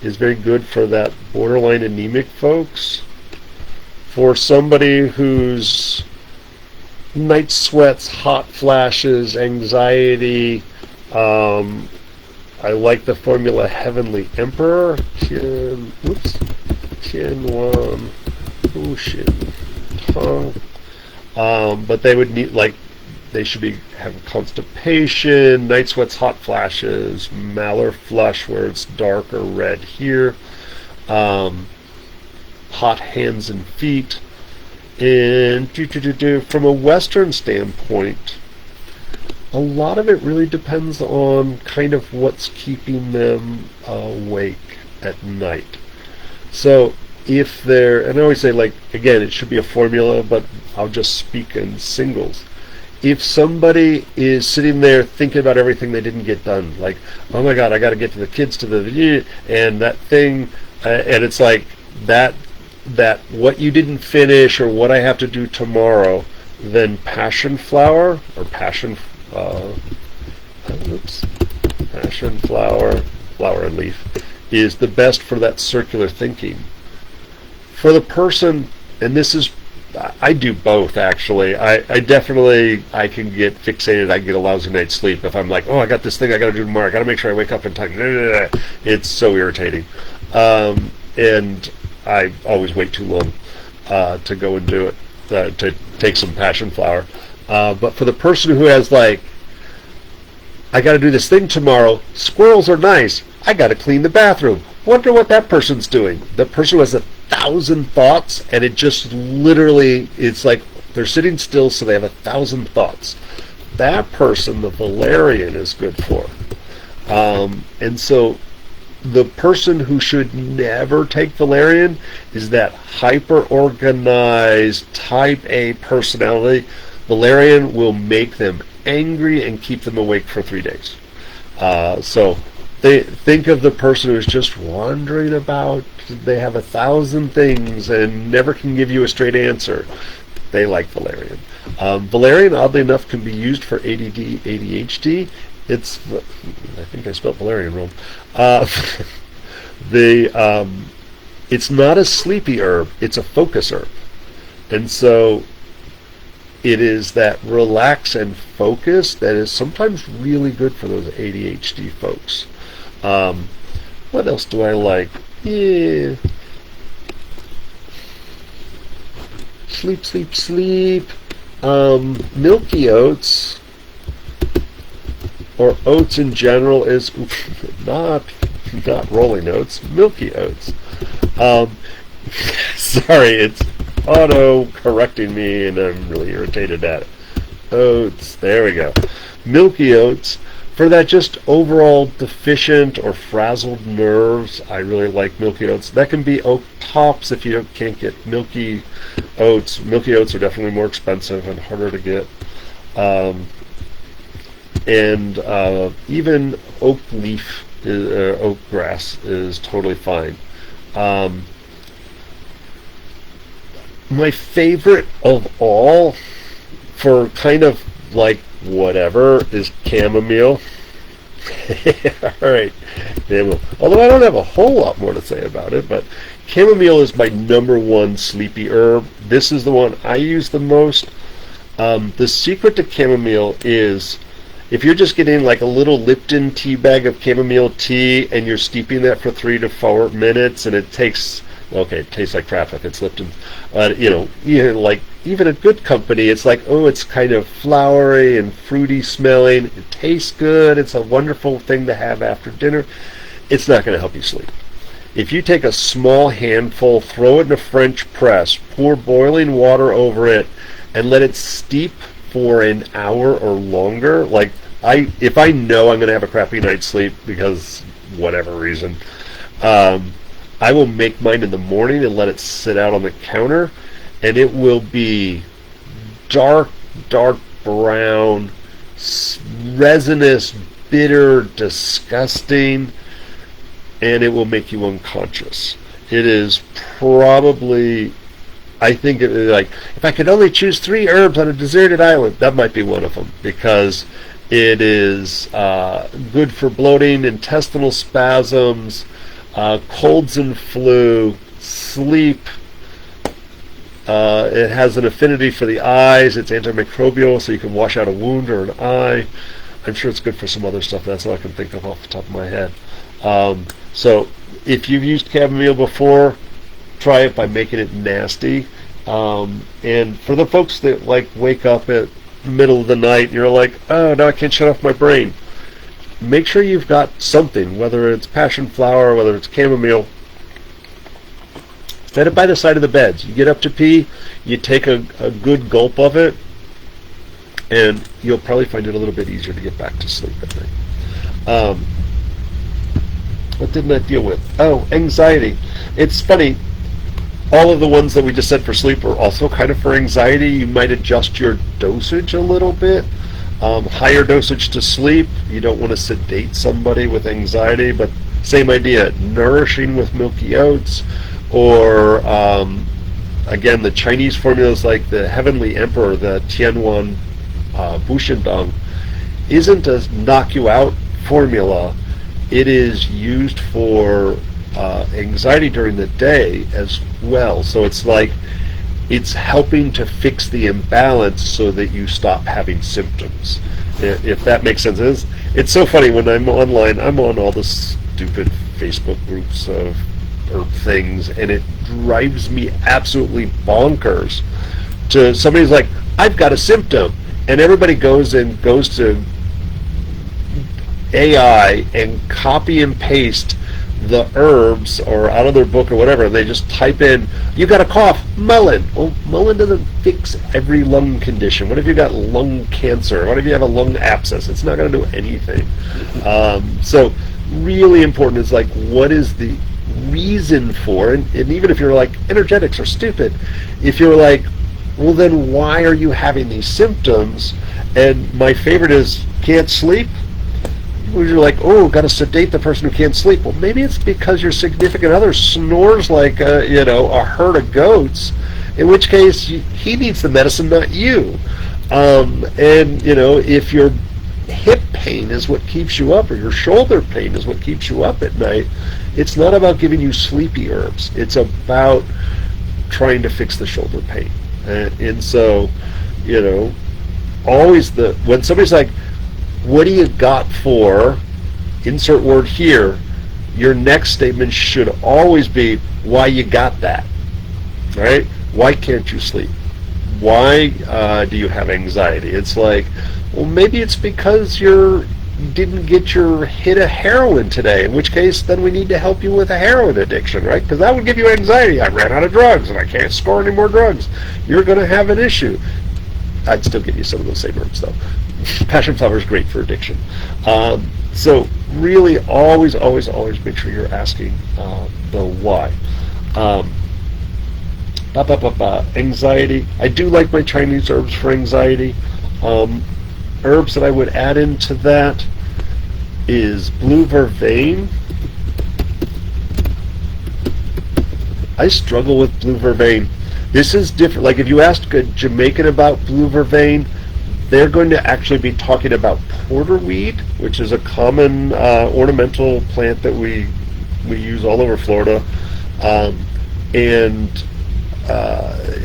is very good for that borderline anemic folks. For somebody who's night sweats, hot flashes, anxiety, I like the formula Heavenly Emperor, Tianwan Bushin Tong. But they would need, they should be having constipation, night sweats, hot flashes, malar flush where it's dark or red here, hot hands and feet. And from a Western standpoint, a lot of it really depends on kind of what's keeping them awake at night. So if they're, and I always say, again, it should be a formula, but I'll just speak in singles. If somebody is sitting there thinking about everything they didn't get done, like, oh my God, I got to get to the kids to the, and that thing, and it's like that what you didn't finish or what I have to do tomorrow, then passion flower or passion flower and leaf is the best for that circular thinking. For the person, and this is, I do both actually. I definitely, I can get fixated. I can get a lousy night's sleep if I'm like, oh, I got this thing I got to do tomorrow. I got to make sure I wake up in time. It's so irritating, and I always wait too long to go and do it, to take some passion flower. But for the person who has I got to do this thing tomorrow. Squirrels are nice. I got to clean the bathroom. Wonder what that person's doing. The person who has 1,000 thoughts, and it just literally, it's like they're sitting still, so they have 1,000 thoughts. That person, the valerian is good for. And so the person who should never take valerian is that hyper-organized type A personality Valerian will make them angry and keep them awake for 3 days. So they think of the person who's just wandering about. They have 1,000 things and never can give you a straight answer. They like valerian. Valerian, oddly enough, can be used for ADD, ADHD. I think I spelled valerian wrong. It's not a sleepy herb. It's a focus herb. And so it is that relax and focus that is sometimes really good for those ADHD folks. What else do I like? Yeah. Sleep, sleep, sleep. Milky oats, or oats in general, is not rolling oats, milky oats. Sorry, it's auto-correcting me, and I'm really irritated at it. Oats, there we go. Milky oats, for that just overall deficient or frazzled nerves, I really like milky oats. That can be oat tops if you can't get milky oats. Milky oats are definitely more expensive and harder to get. Even oak leaf, oak grass is totally fine. My favorite of all, for kind of like whatever, is chamomile. Alright, chamomile. Although I don't have a whole lot more to say about it, but chamomile is my #1 sleepy herb. This is the one I use the most. The secret to chamomile is, if you're just getting like a little Lipton tea bag of chamomile tea and you're steeping that for 3 to 4 minutes, and it tastes like crap if it's Lipton. Like even at good company, it's like, oh, it's kind of flowery and fruity smelling. It tastes good. It's a wonderful thing to have after dinner. It's not going to help you sleep. If you take a small handful, throw it in a French press, pour boiling water over it, and let it steep for an hour or longer, if I know I'm going to have a crappy night's sleep because whatever reason, I will make mine in the morning and let it sit out on the counter, and it will be dark brown, resinous, bitter, disgusting, and it will make you unconscious. It is probably, I think, if I could only choose 3 herbs on a deserted island, that might be one of them, because it is good for bloating, intestinal spasms, colds and flu, sleep. It has an affinity for the eyes. It's antimicrobial, so you can wash out a wound or an eye. I'm sure it's good for some other stuff. That's all I can think of off the top of my head. So if you've used chamomile before, try it by making it nasty. And for the folks that wake up at the middle of the night and you're like, oh, now I can't shut off my brain, make sure you've got something, whether it's passion flower, whether it's chamomile. Set it by the side of the beds. You get up to pee, you take a good gulp of it, and you'll probably find it a little bit easier to get back to sleep at night. What didn't I deal with? Oh, anxiety. It's funny. All of the ones that we just said for sleep are also kind of for anxiety. You might adjust your dosage a little bit. Higher dosage to sleep. You don't want to sedate somebody with anxiety, but same idea. Nourishing with milky oats, or again, the Chinese formulas like the Heavenly Emperor, the Tianwan Bushendong, isn't a knock you out formula. It is used for anxiety during the day as well. So it's helping to fix the imbalance so that you stop having symptoms, if that makes sense. It's so funny when I'm online. I'm on all the stupid Facebook groups of herb things, and it drives me absolutely bonkers. To somebody's like, I've got a symptom, and everybody goes to AI and copy and paste the herbs or out of their book or whatever, and they just type in, you got a cough, mullein. Well, mullein doesn't fix every lung condition. What if you got lung cancer? What if you have a lung abscess? It's not going to do anything. So really important is what is the reason for, and even if you're like, energetics are stupid, if you're like, Well, then why are you having these symptoms? And my favorite is, can't sleep? You're like, oh, got to sedate the person who can't sleep. Well, maybe it's because your significant other snores like a herd of goats, in which case he needs the medicine, not you. If your hip pain is what keeps you up, or your shoulder pain is what keeps you up at night, it's not about giving you sleepy herbs. It's about trying to fix the shoulder pain. And so, always when somebody's like, what do you got for, insert word here, your next statement should always be why you got that, right? Why can't you sleep? Why do you have anxiety? It's like, well, maybe it's because you didn't get your hit of heroin today, in which case then we need to help you with a heroin addiction, right? Because that would give you anxiety. I ran out of drugs and I can't score any more drugs. You're going to have an issue. I'd still give you some of those same herbs, though. Passion flower is great for addiction. So really always make sure you're asking the why. Anxiety. I do like my Chinese herbs for anxiety. Herbs that I would add into that is blue vervain. I struggle with blue vervain. This is different. Like if you ask a Jamaican about blue vervain, they're going to actually be talking about porterweed, which is a common ornamental plant that we use all over Florida,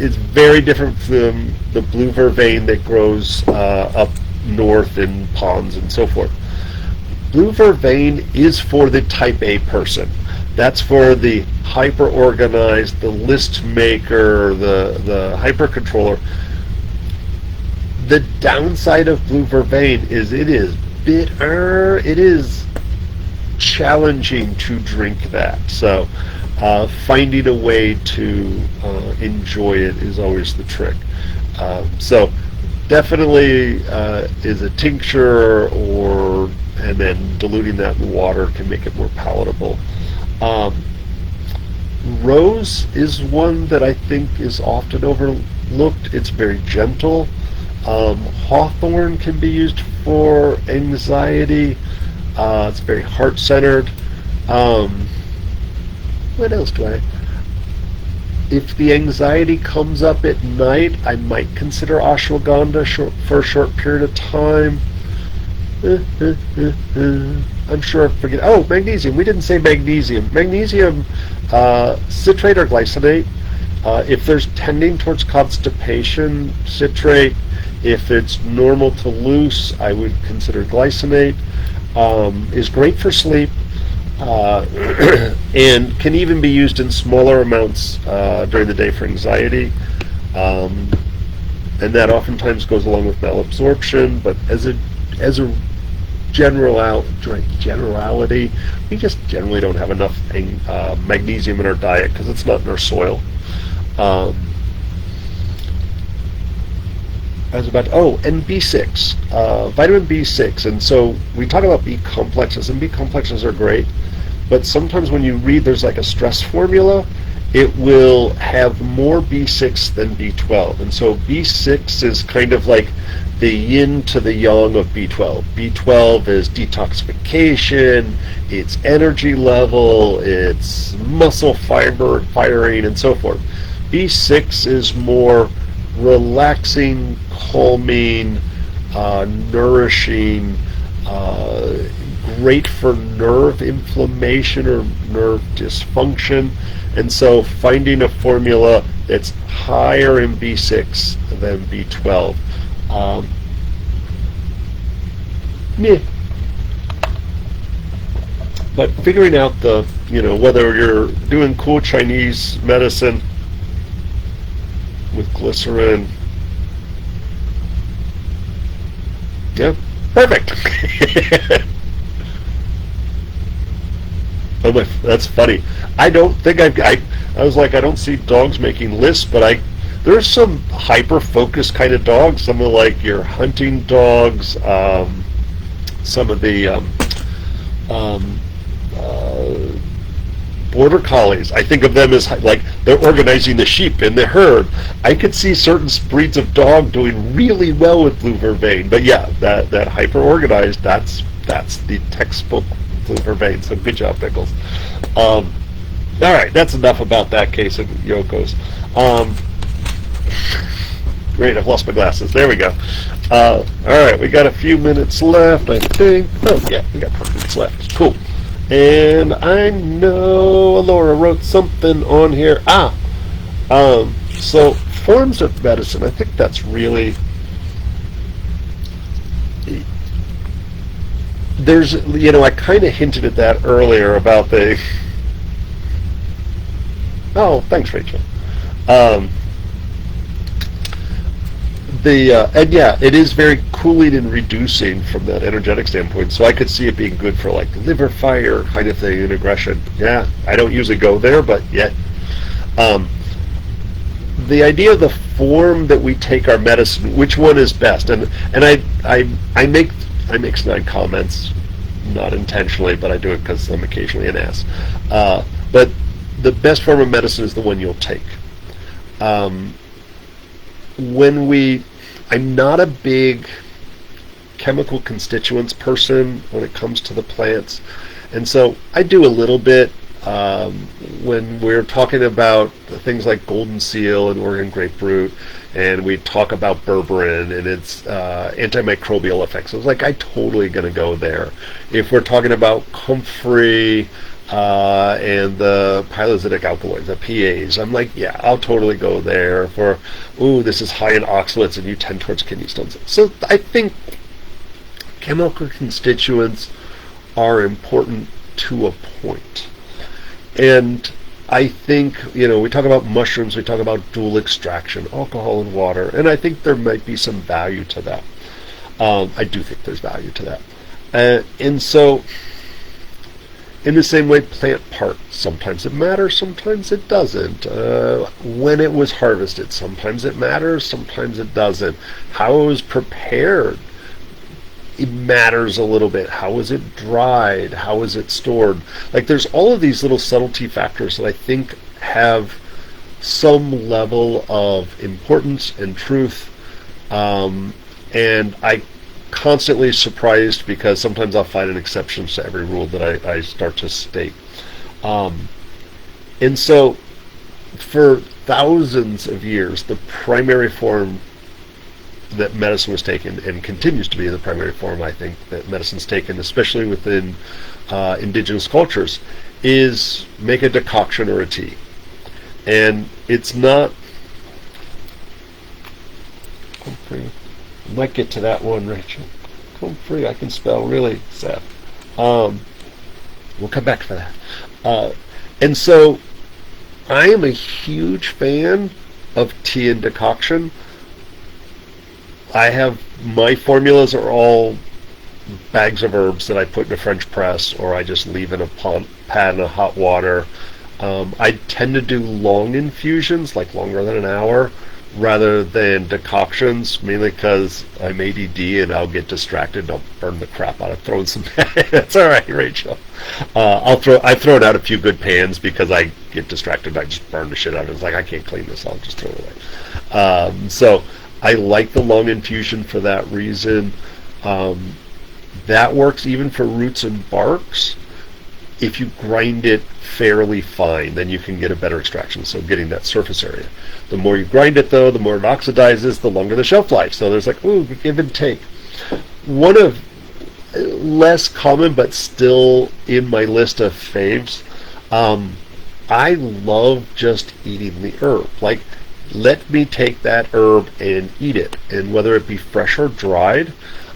it's very different from the blue vervain that grows up north in ponds and so forth. Blue vervain is for the type A person. That's for the hyper-organized, the list maker, the hyper-controller. The downside of blue vervain is it is bitter. It is challenging to drink that. So finding a way to enjoy it is always the trick. So definitely is a tincture, and then diluting that in water can make it more palatable. Rose is one that I think is often overlooked. It's very gentle. Hawthorn can be used for anxiety. It's very heart-centered. What else do I? If the anxiety comes up at night, I might consider ashwagandha for a short period of time. I'm sure I forget. Oh, magnesium. We didn't say magnesium. Magnesium, citrate or glycinate. If there's tending towards constipation, citrate. If it's normal to loose, I would consider glycinate. Is great for sleep. And can even be used in smaller amounts during the day for anxiety, and that oftentimes goes along with malabsorption. But as a generality, we just generally don't have enough magnesium in our diet because it's not in our soil. And B6, vitamin B6, and so we talk about B complexes, and B complexes are great, but sometimes when you read there's like a stress formula, it will have more B6 than B12, and so B6 is kind of like the yin to the yang of B12. B12 is detoxification, it's energy level, it's muscle firing, and so forth. B6 is more relaxing, calming, nourishing, great for nerve inflammation or nerve dysfunction, and so finding a formula that's higher in B6 than B12. But figuring out whether you're doing cool Chinese medicine with glycerin. Yeah, perfect. Oh my, that's funny. I don't think I was like, I don't see dogs making lists, but there's some hyper-focused kind of dogs. Some of like your hunting dogs, some of the Border collies, I think of them as like they're organizing the sheep in the herd. I could see certain breeds of dog doing really well with blue vervain, but yeah, that hyper organized, that's the textbook blue vervain. So good job, Pickles. All right, that's enough about that case of Yoko's. Great, I've lost my glasses. There we go. All right, we got a few minutes left, I think. Oh yeah, we got 4 minutes left. Cool. And I know Laura wrote something on here. So forms of medicine. I think that's really, there's, I kind of hinted at that earlier about the, oh, thanks, Rachel. And yeah, it is very cooling and reducing from that energetic standpoint. So I could see it being good for like liver fire kind of thing and aggression. Yeah, I don't usually go there, but yet. The idea of the form that we take our medicine, which one is best, and I make snide comments, not intentionally, but I do it because I'm occasionally an ass. But the best form of medicine is the one you'll take. I'm not a big chemical constituents person when it comes to the plants, and so I do a little bit when we're talking about things like golden seal and Oregon grapefruit, and we talk about berberine and its antimicrobial effects. So it's like, I totally going to go there. If we're talking about comfrey and the pilocytic alkaloids, the PAs, I'm like, yeah, I'll totally go there for, this is high in oxalates and you tend towards kidney stones. So I think chemical constituents are important to a point. And I think, we talk about mushrooms, we talk about dual extraction, alcohol and water, and I think there might be some value to that. I do think there's value to that. And so, in the same way, plant part, sometimes it matters, sometimes it doesn't. When it was harvested, sometimes it matters, sometimes it doesn't. How it was prepared, it matters a little bit. How was it dried? How was it stored? Like, there's all of these little subtlety factors that I think have some level of importance and truth. And I constantly surprised because sometimes I'll find an exception to every rule that I start to state. And so for thousands of years, the primary form that medicine was taken, and continues to be the primary form, I think, that medicine's taken, especially within indigenous cultures, is make a decoction or a tea. And it's not, I might get to that one, Rachel. Comfrey, I can spell really sad. We'll come back to that. And so I am a huge fan of tea and decoction. My formulas are all bags of herbs that I put in a French press, or I just leave in a pan of hot water. I tend to do long infusions, like longer than an hour, rather than decoctions, mainly because I'm ADD and I'll get distracted and I'll burn the crap out of throwing some. That's all right, Rachel. I've thrown out a few good pans because I get distracted. I just burn the shit out of it. It's like, I can't clean this. I'll just throw it away. So I like the long infusion for that reason. That works even for roots and barks. If you grind it fairly fine, then you can get a better extraction, so getting that surface area. The more you grind it, though, the more it oxidizes, the longer the shelf life. So there's like, give and take. One of less common, but still in my list of faves, I love just eating the herb. Like, let me take that herb and eat it. And whether it be fresh or dried,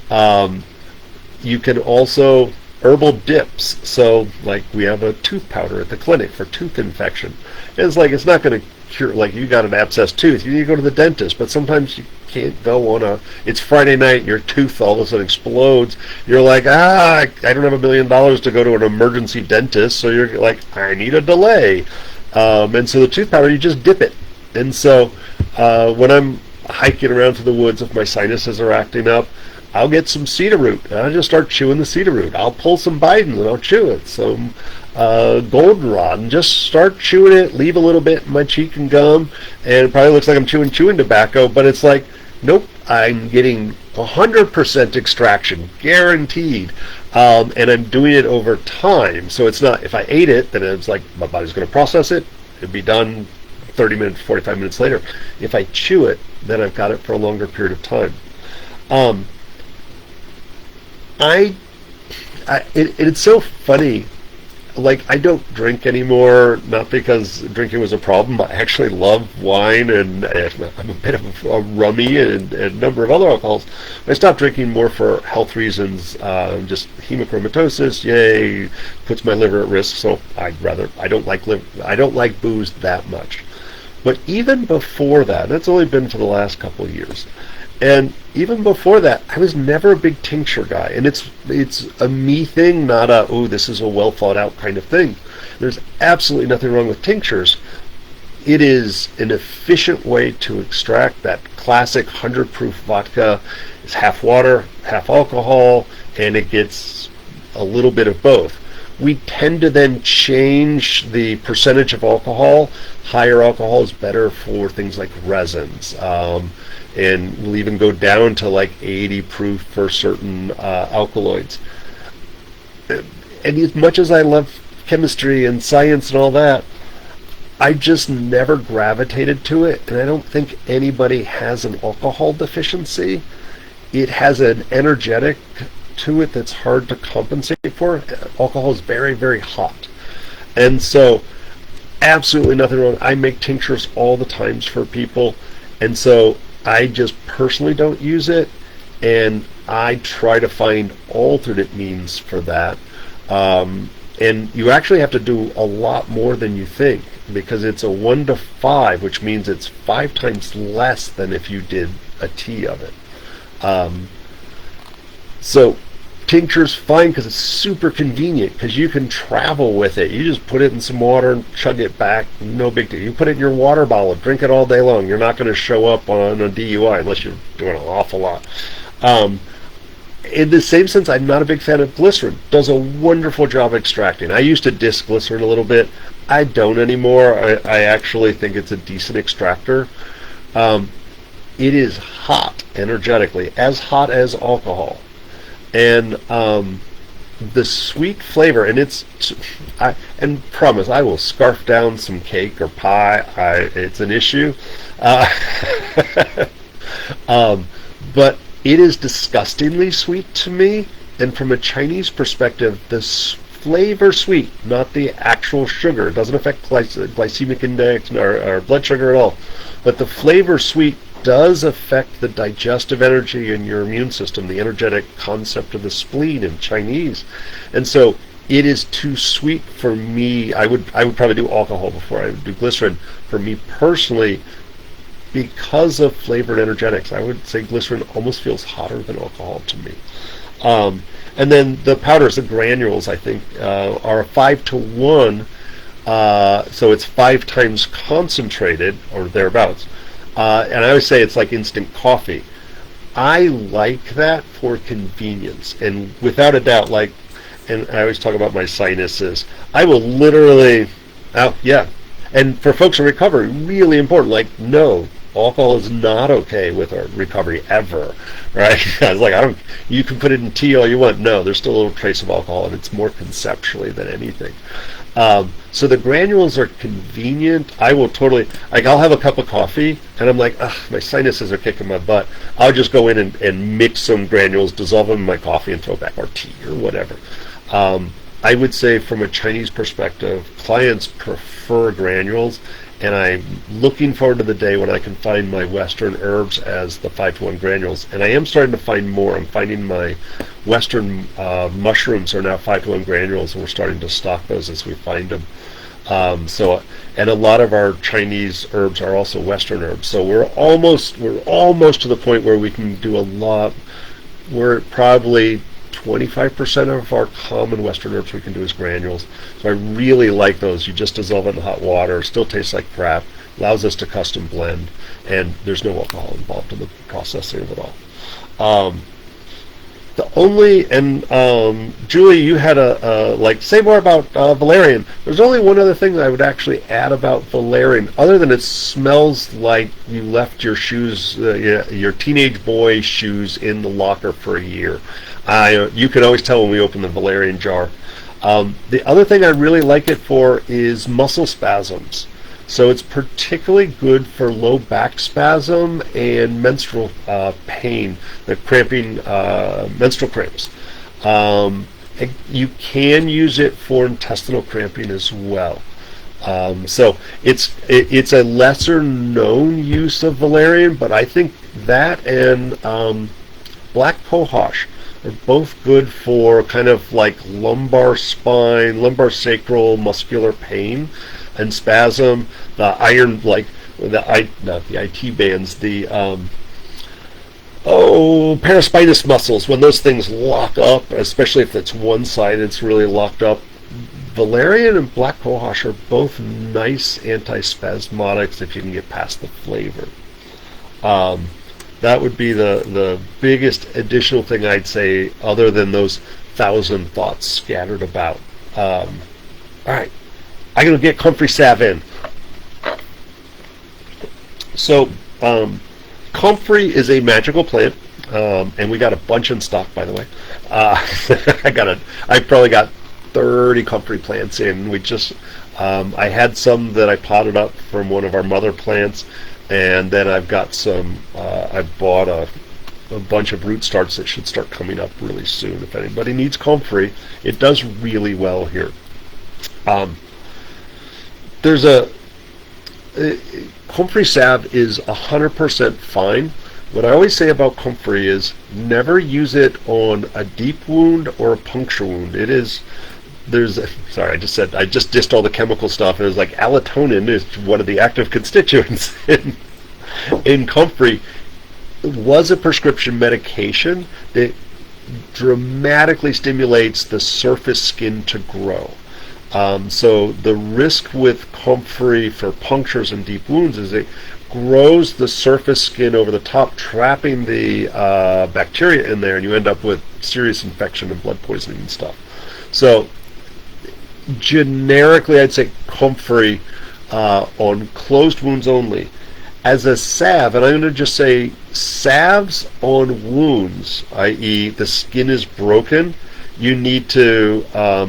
you can also herbal dips. So, like, we have a tooth powder at the clinic for tooth infection. It's like, it's not going to cure, like, you got an abscessed tooth, you need to go to the dentist, but sometimes you can't go on it's Friday night, your tooth all of a sudden explodes. You're like, I don't have $1 million to go to an emergency dentist, so you're like, I need a delay. And so the tooth powder, you just dip it. And so when I'm hiking around through the woods, if my sinuses are acting up, I'll get some cedar root and I'll just start chewing the cedar root. I'll pull some Bidens and I'll chew it. Some goldenrod, and just start chewing it, leave a little bit in my cheek and gum, and it probably looks like I'm chewing tobacco, but it's like, nope, I'm getting 100% extraction, guaranteed. And I'm doing it over time. So it's not, if I ate it, then it's like my body's going to process it. It'd be done 30 minutes, 45 minutes later. If I chew it, then I've got it for a longer period of time. It's so funny. Like, I don't drink anymore, not because drinking was a problem. I actually love wine, and I'm a bit of a rummy and a number of other alcohols. I stopped drinking more for health reasons, just hemochromatosis, yay, puts my liver at risk, so I don't like booze that much. But even before that, that's only been for the last couple of years, and even before that, I was never a big tincture guy. And it's a me thing, not a, oh, this is a well thought out kind of thing. There's absolutely nothing wrong with tinctures. It is an efficient way to extract that classic 100 proof vodka. It's half water, half alcohol, and it gets a little bit of both. We tend to then change the percentage of alcohol. Higher alcohol is better for things like resins. And we'll even go down to like 80 proof for certain alkaloids. And as much as I love chemistry and science and all that, I just never gravitated to it, and I don't think anybody has an alcohol deficiency. It has an energetic to it that's hard to compensate for. Alcohol is very, very hot. And so, absolutely nothing wrong. I make tinctures all the times for people, and so I just personally don't use it, and I try to find alternate means for that. And you actually have to do a lot more than you think, because it's a 1 to 5, which means it's 5 times less than if you did a tea of it. So tincture's fine because it's super convenient, because you can travel with it. You just put it in some water and chug it back, no big deal. You put it in your water bottle, drink it all day long. You're not going to show up on a DUI unless you're doing an awful lot. In the same sense, I'm not a big fan of glycerin. Does a wonderful job extracting. I used to diss glycerin a little bit. I don't anymore. I actually think it's a decent extractor. It is hot energetically, as hot as alcohol. And the sweet flavor, and and promise, I will scarf down some cake or pie. It's an issue, but it is disgustingly sweet to me. And from a Chinese perspective, this flavor sweet, not the actual sugar. It doesn't affect glycemic index or blood sugar at all, but the flavor sweet does affect the digestive energy in your immune system, the energetic concept of the spleen in Chinese. And so it is too sweet for me. I would probably do alcohol before I would do glycerin. For me personally, because of flavored energetics, I would say glycerin almost feels hotter than alcohol to me. And then the powders, the granules, I think, are 5 to 1, so it's 5 times concentrated, or thereabouts. And I always say it's like instant coffee. I like that for convenience, and without a doubt, and I always talk about my sinuses. I will literally, and for folks in recovery, really important, no, alcohol is not okay with our recovery ever, right? I was you can put it in tea all you want. No, there's still a little trace of alcohol, and it's more conceptually than anything. So the granules are convenient. I will totally, I'll have a cup of coffee, and I'm like, my sinuses are kicking my butt. I'll just go in and mix some granules, dissolve them in my coffee, and throw back our tea or whatever. I would say from a Chinese perspective, clients prefer granules, and I'm looking forward to the day when I can find my Western herbs as the 5 to 1 granules. And I am starting to find more. I'm finding my Western mushrooms are now 5 to 1 granules, and we're starting to stock those as we find them. And a lot of our Chinese herbs are also Western herbs. So we're almost to the point where we can do a lot. We're probably 25% of our common Western herbs we can do as granules. So I really like those. You just dissolve it in hot water. Still tastes like crap. Allows us to custom blend, and there's no alcohol involved in the processing of it all. The only, and Julie, you had say more about valerian. There's only one other thing that I would actually add about valerian, other than it smells like you left your shoes, your teenage boy shoes in the locker for a year. You can always tell when we open the valerian jar. The other thing I really like it for is muscle spasms. So it's particularly good for low back spasm and menstrual pain, the cramping, menstrual cramps. You can use it for intestinal cramping as well. So it's a lesser known use of valerian, but I think that and black cohosh are both good for kind of like lumbar spine, lumbar sacral muscular pain and spasm. The iron, like not the IT bands, the paraspinous muscles, when those things lock up, especially if it's one side it's really locked up. Valerian and black cohosh are both nice antispasmodics if you can get past the flavor. That would be the biggest additional thing I'd say, other than those 1,000 thoughts scattered about. All right, I'm going to get comfrey salve in. So, comfrey is a magical plant, and we got a bunch in stock, by the way. I probably got 30 comfrey plants in. I had some that I potted up from one of our mother plants, and then I've got some. I bought a bunch of root starts that should start coming up really soon. If anybody needs comfrey, it does really well here. There's comfrey salve is 100% fine. What I always say about comfrey is never use it on a deep wound or a puncture wound. I just dissed all the chemical stuff. It was like allotonin is one of the active constituents in comfrey. It was a prescription medication that dramatically stimulates the surface skin to grow. So the risk with comfrey for punctures and deep wounds is it grows the surface skin over the top, trapping the bacteria in there, and you end up with serious infection and blood poisoning and stuff. So generically, I'd say comfrey on closed wounds only. As a salve, and I'm going to just say salves on wounds, i.e. the skin is broken, you need to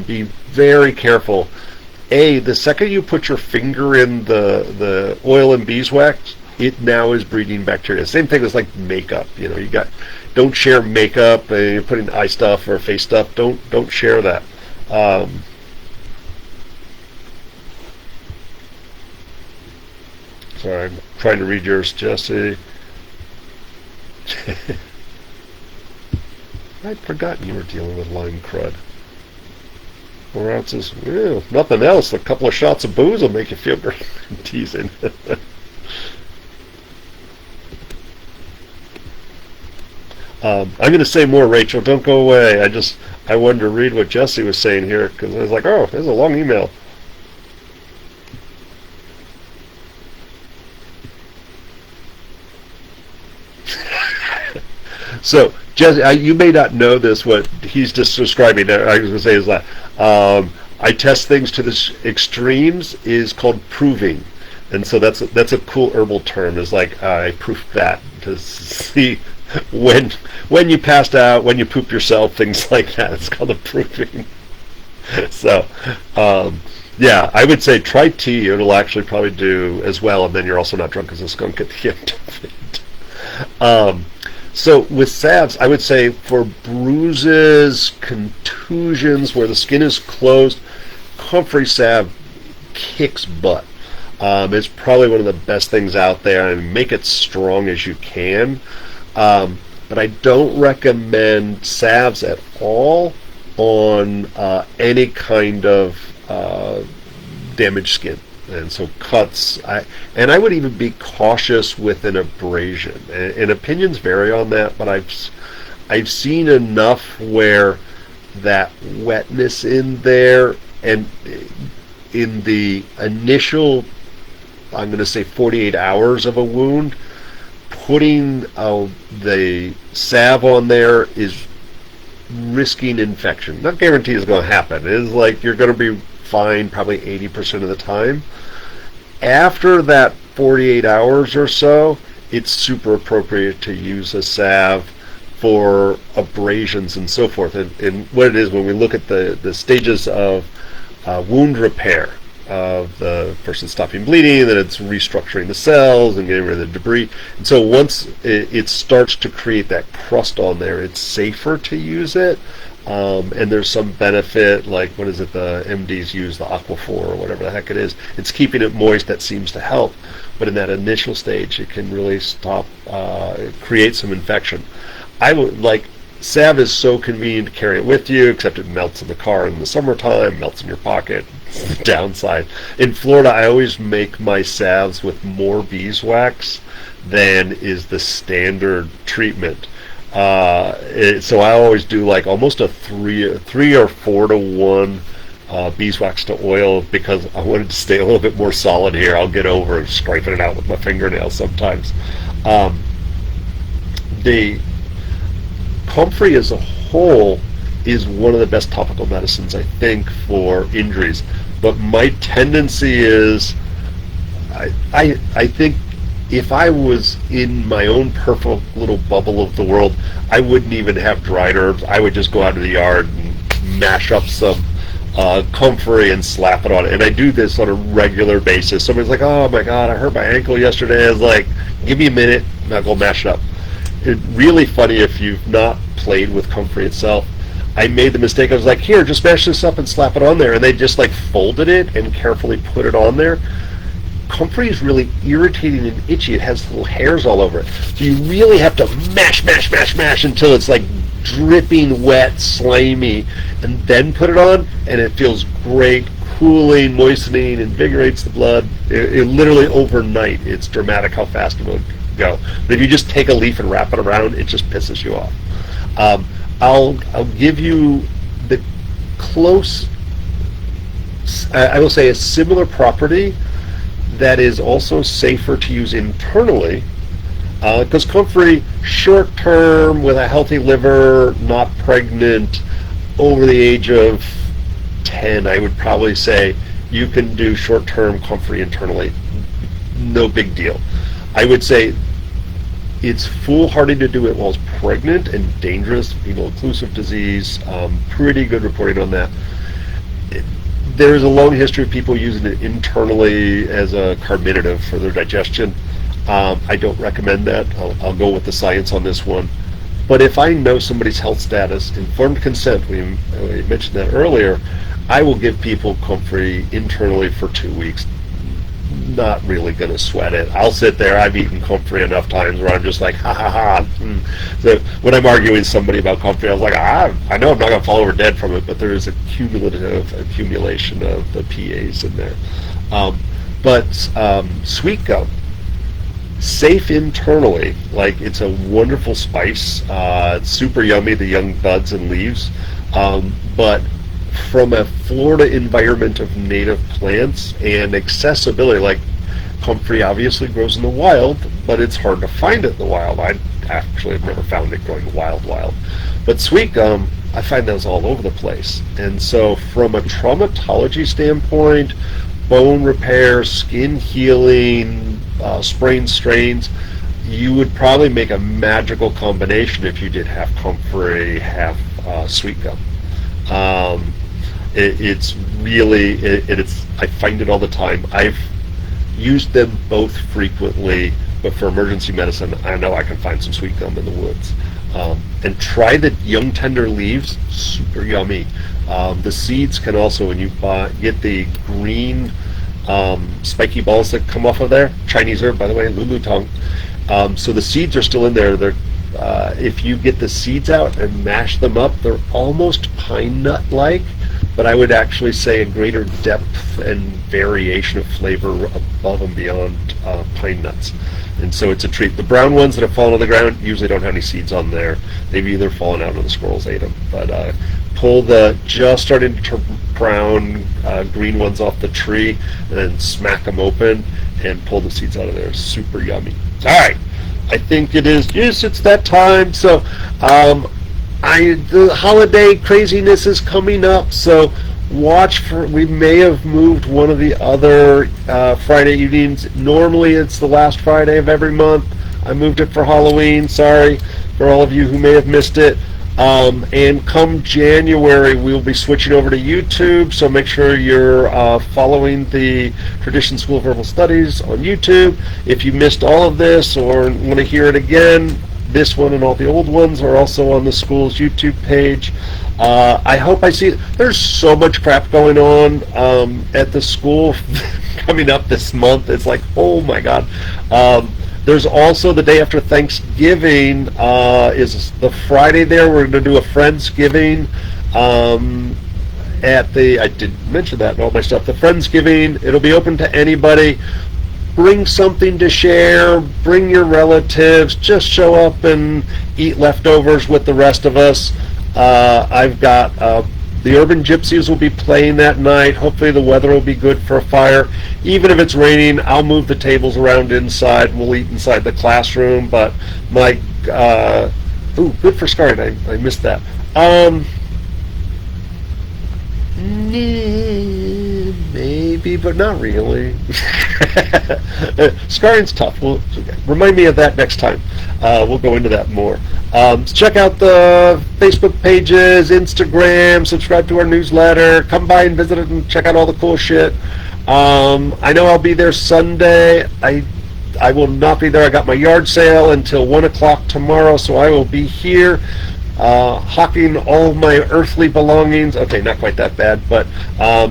be very careful. The second you put your finger in the oil and beeswax, it now is breeding bacteria. Same thing as like makeup. Don't share makeup. You're putting eye stuff or face stuff. Don't share that. Sorry, I'm trying to read yours, Jesse. I'd forgotten you were dealing with Lyme crud. Or else nothing else. A couple of shots of booze will make you feel great. I'm teasing. I'm going to say more, Rachel. Don't go away. I wanted to read what Jesse was saying here, because I was like, oh, there's a long email. So, Jesse, you may not know this, what he's just describing. I was going to say is that I test things to the extremes is called proving. And so that's a cool herbal term. Is like I proofed that to see when you passed out, when you poop yourself, things like that. It's called a proving. So, yeah, I would say try tea. It'll actually probably do as well, and then you're also not drunk as a skunk at the end of it. So with salves, I would say for bruises, contusions, where the skin is closed, comfrey salve kicks butt. It's probably one of the best things out there, and make it strong as you can. But I don't recommend salves at all on any kind of damaged skin. And so cuts, I would even be cautious with an abrasion. And opinions vary on that, but I've seen enough where that wetness in there, and in the initial, I'm going to say 48 hours of a wound, putting the salve on there is risking infection. Not guaranteed it's going to happen. It is like you're going to be fine probably 80% of the time. After that 48 hours or so, it's super appropriate to use a salve for abrasions and so forth. And what it is, when we look at the stages of wound repair, of the person stopping bleeding, then it's restructuring the cells and getting rid of the debris. And so once it starts to create that crust on there, it's safer to use it. And there's some benefit, like what is it the MDs use, the Aquaphor or whatever the heck it is. It's keeping it moist that seems to help. But in that initial stage, it can really create some infection. I would like, salve is so convenient to carry it with you, except it melts in the car in the summertime, melts in your pocket. Downside. In Florida, I always make my salves with more beeswax than is the standard treatment. So I always do like almost a 3 or 4 to 1 beeswax to oil, because I wanted to stay a little bit more solid here. I'll get over scraping it out with my fingernails sometimes. The comfrey as a whole is one of the best topical medicines, I think, for injuries. But my tendency is, I think if I was in my own perfect little bubble of the world, I wouldn't even have dried herbs. I would just go out to the yard and mash up some comfrey and slap it on it. And I do this on a regular basis. Somebody's like, oh my God, I hurt my ankle yesterday. I was like, give me a minute and I'll go mash it up. It's really funny if you've not played with comfrey itself. I made the mistake. I was like, here, just mash this up and slap it on there. And they just like folded it and carefully put it on there. Comfrey is really irritating and itchy. It has little hairs all over it. So you really have to mash until it's like dripping wet, slimy, and then put it on, and it feels great, cooling, moistening, invigorates the blood. It literally overnight, it's dramatic how fast it will go. But if you just take a leaf and wrap it around, it just pisses you off. I'll give you the close, I will say a similar property that is also safer to use internally, because comfrey, short term, with a healthy liver, not pregnant, over the age of 10, I would probably say you can do short term comfrey internally. No big deal. I would say it's foolhardy to do it while it's pregnant and dangerous, venal-occlusive disease. Pretty good reporting on that. There's a long history of people using it internally as a carminative for their digestion. I don't recommend that. I'll go with the science on this one. But if I know somebody's health status, informed consent, we mentioned that earlier, I will give people comfrey internally for 2 weeks. Not really going to sweat it. I'll sit there. I've eaten comfrey enough times where I'm just like, ha ha ha. So when I'm arguing with somebody about comfrey, I was like, I know I'm not going to fall over dead from it, but there is a cumulative accumulation of the PAs in there. But sweet gum, safe internally. Like, it's a wonderful spice. It's super yummy, the young buds and leaves. But from a Florida environment of native plants and accessibility, like comfrey obviously grows in the wild, but it's hard to find it in the wild. I actually have never found it growing wild. But sweet gum, I find those all over the place. And so from a traumatology standpoint, bone repair, skin healing, sprain strains, you would probably make a magical combination if you did half comfrey, half sweet gum. It's really, I find it all the time. I've used them both frequently, but for emergency medicine, I know I can find some sweet gum in the woods. And try the young tender leaves, super yummy. The seeds can also, when you get the green spiky balls that come off of there, Chinese herb, by the way, lulu tong. So the seeds are still in there. They're if you get the seeds out and mash them up, they're almost pine nut-like, but I would actually say a greater depth and variation of flavor above and beyond pine nuts. And so it's a treat. The brown ones that have fallen on the ground usually don't have any seeds on there. They've either fallen out or the squirrels ate them. But pull the just starting to turn brown green ones off the tree and then smack them open and pull the seeds out of there. Super yummy. All right. I think it is, yes, it's that time. So The holiday craziness is coming up, so watch for. We may have moved one of the other Friday evenings. Normally, it's the last Friday of every month. I moved it for Halloween. Sorry for all of you who may have missed it. And come January, we'll be switching over to YouTube, so make sure you're following the Tradition School of Herbal Studies on YouTube. If you missed all of this or want to hear it again, this one and all the old ones are also on the school's YouTube page. I hope I see it. There's so much crap going on at the school coming up this month. It's like, oh my God. There's also the day after Thanksgiving is the Friday there. We're going to do a Friendsgiving at the, I didn't mention that in all my stuff, the Friendsgiving. It'll be open to anybody. Bring something to share, bring your relatives, just show up and eat leftovers with the rest of us. I've got the Urban Gypsies will be playing that night. Hopefully the weather will be good for a fire. Even if it's raining, I'll move the tables around inside. We'll eat inside the classroom. But my, good for scarring. I missed that. Maybe, but not really. Scarring's tough. Remind me of that next time. We'll go into that more. Check out the Facebook pages, Instagram, subscribe to our newsletter, come by and visit it and check out all the cool shit. I know I'll be there Sunday. I will not be there. I got my yard sale until 1 o'clock tomorrow, so I will be here hawking all of my earthly belongings. Okay, not quite that bad, but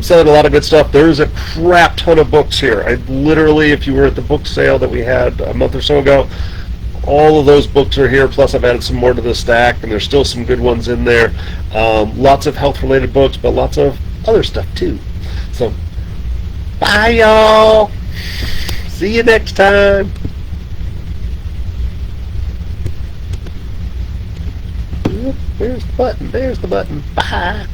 selling a lot of good stuff. There's a crap ton of books here. I literally, if you were at the book sale that we had a month or so ago, all of those books are here, plus I've added some more to the stack, and there's still some good ones in there. Lots of health-related books, but lots of other stuff too. So, bye y'all! See you next time! There's the button. Bye.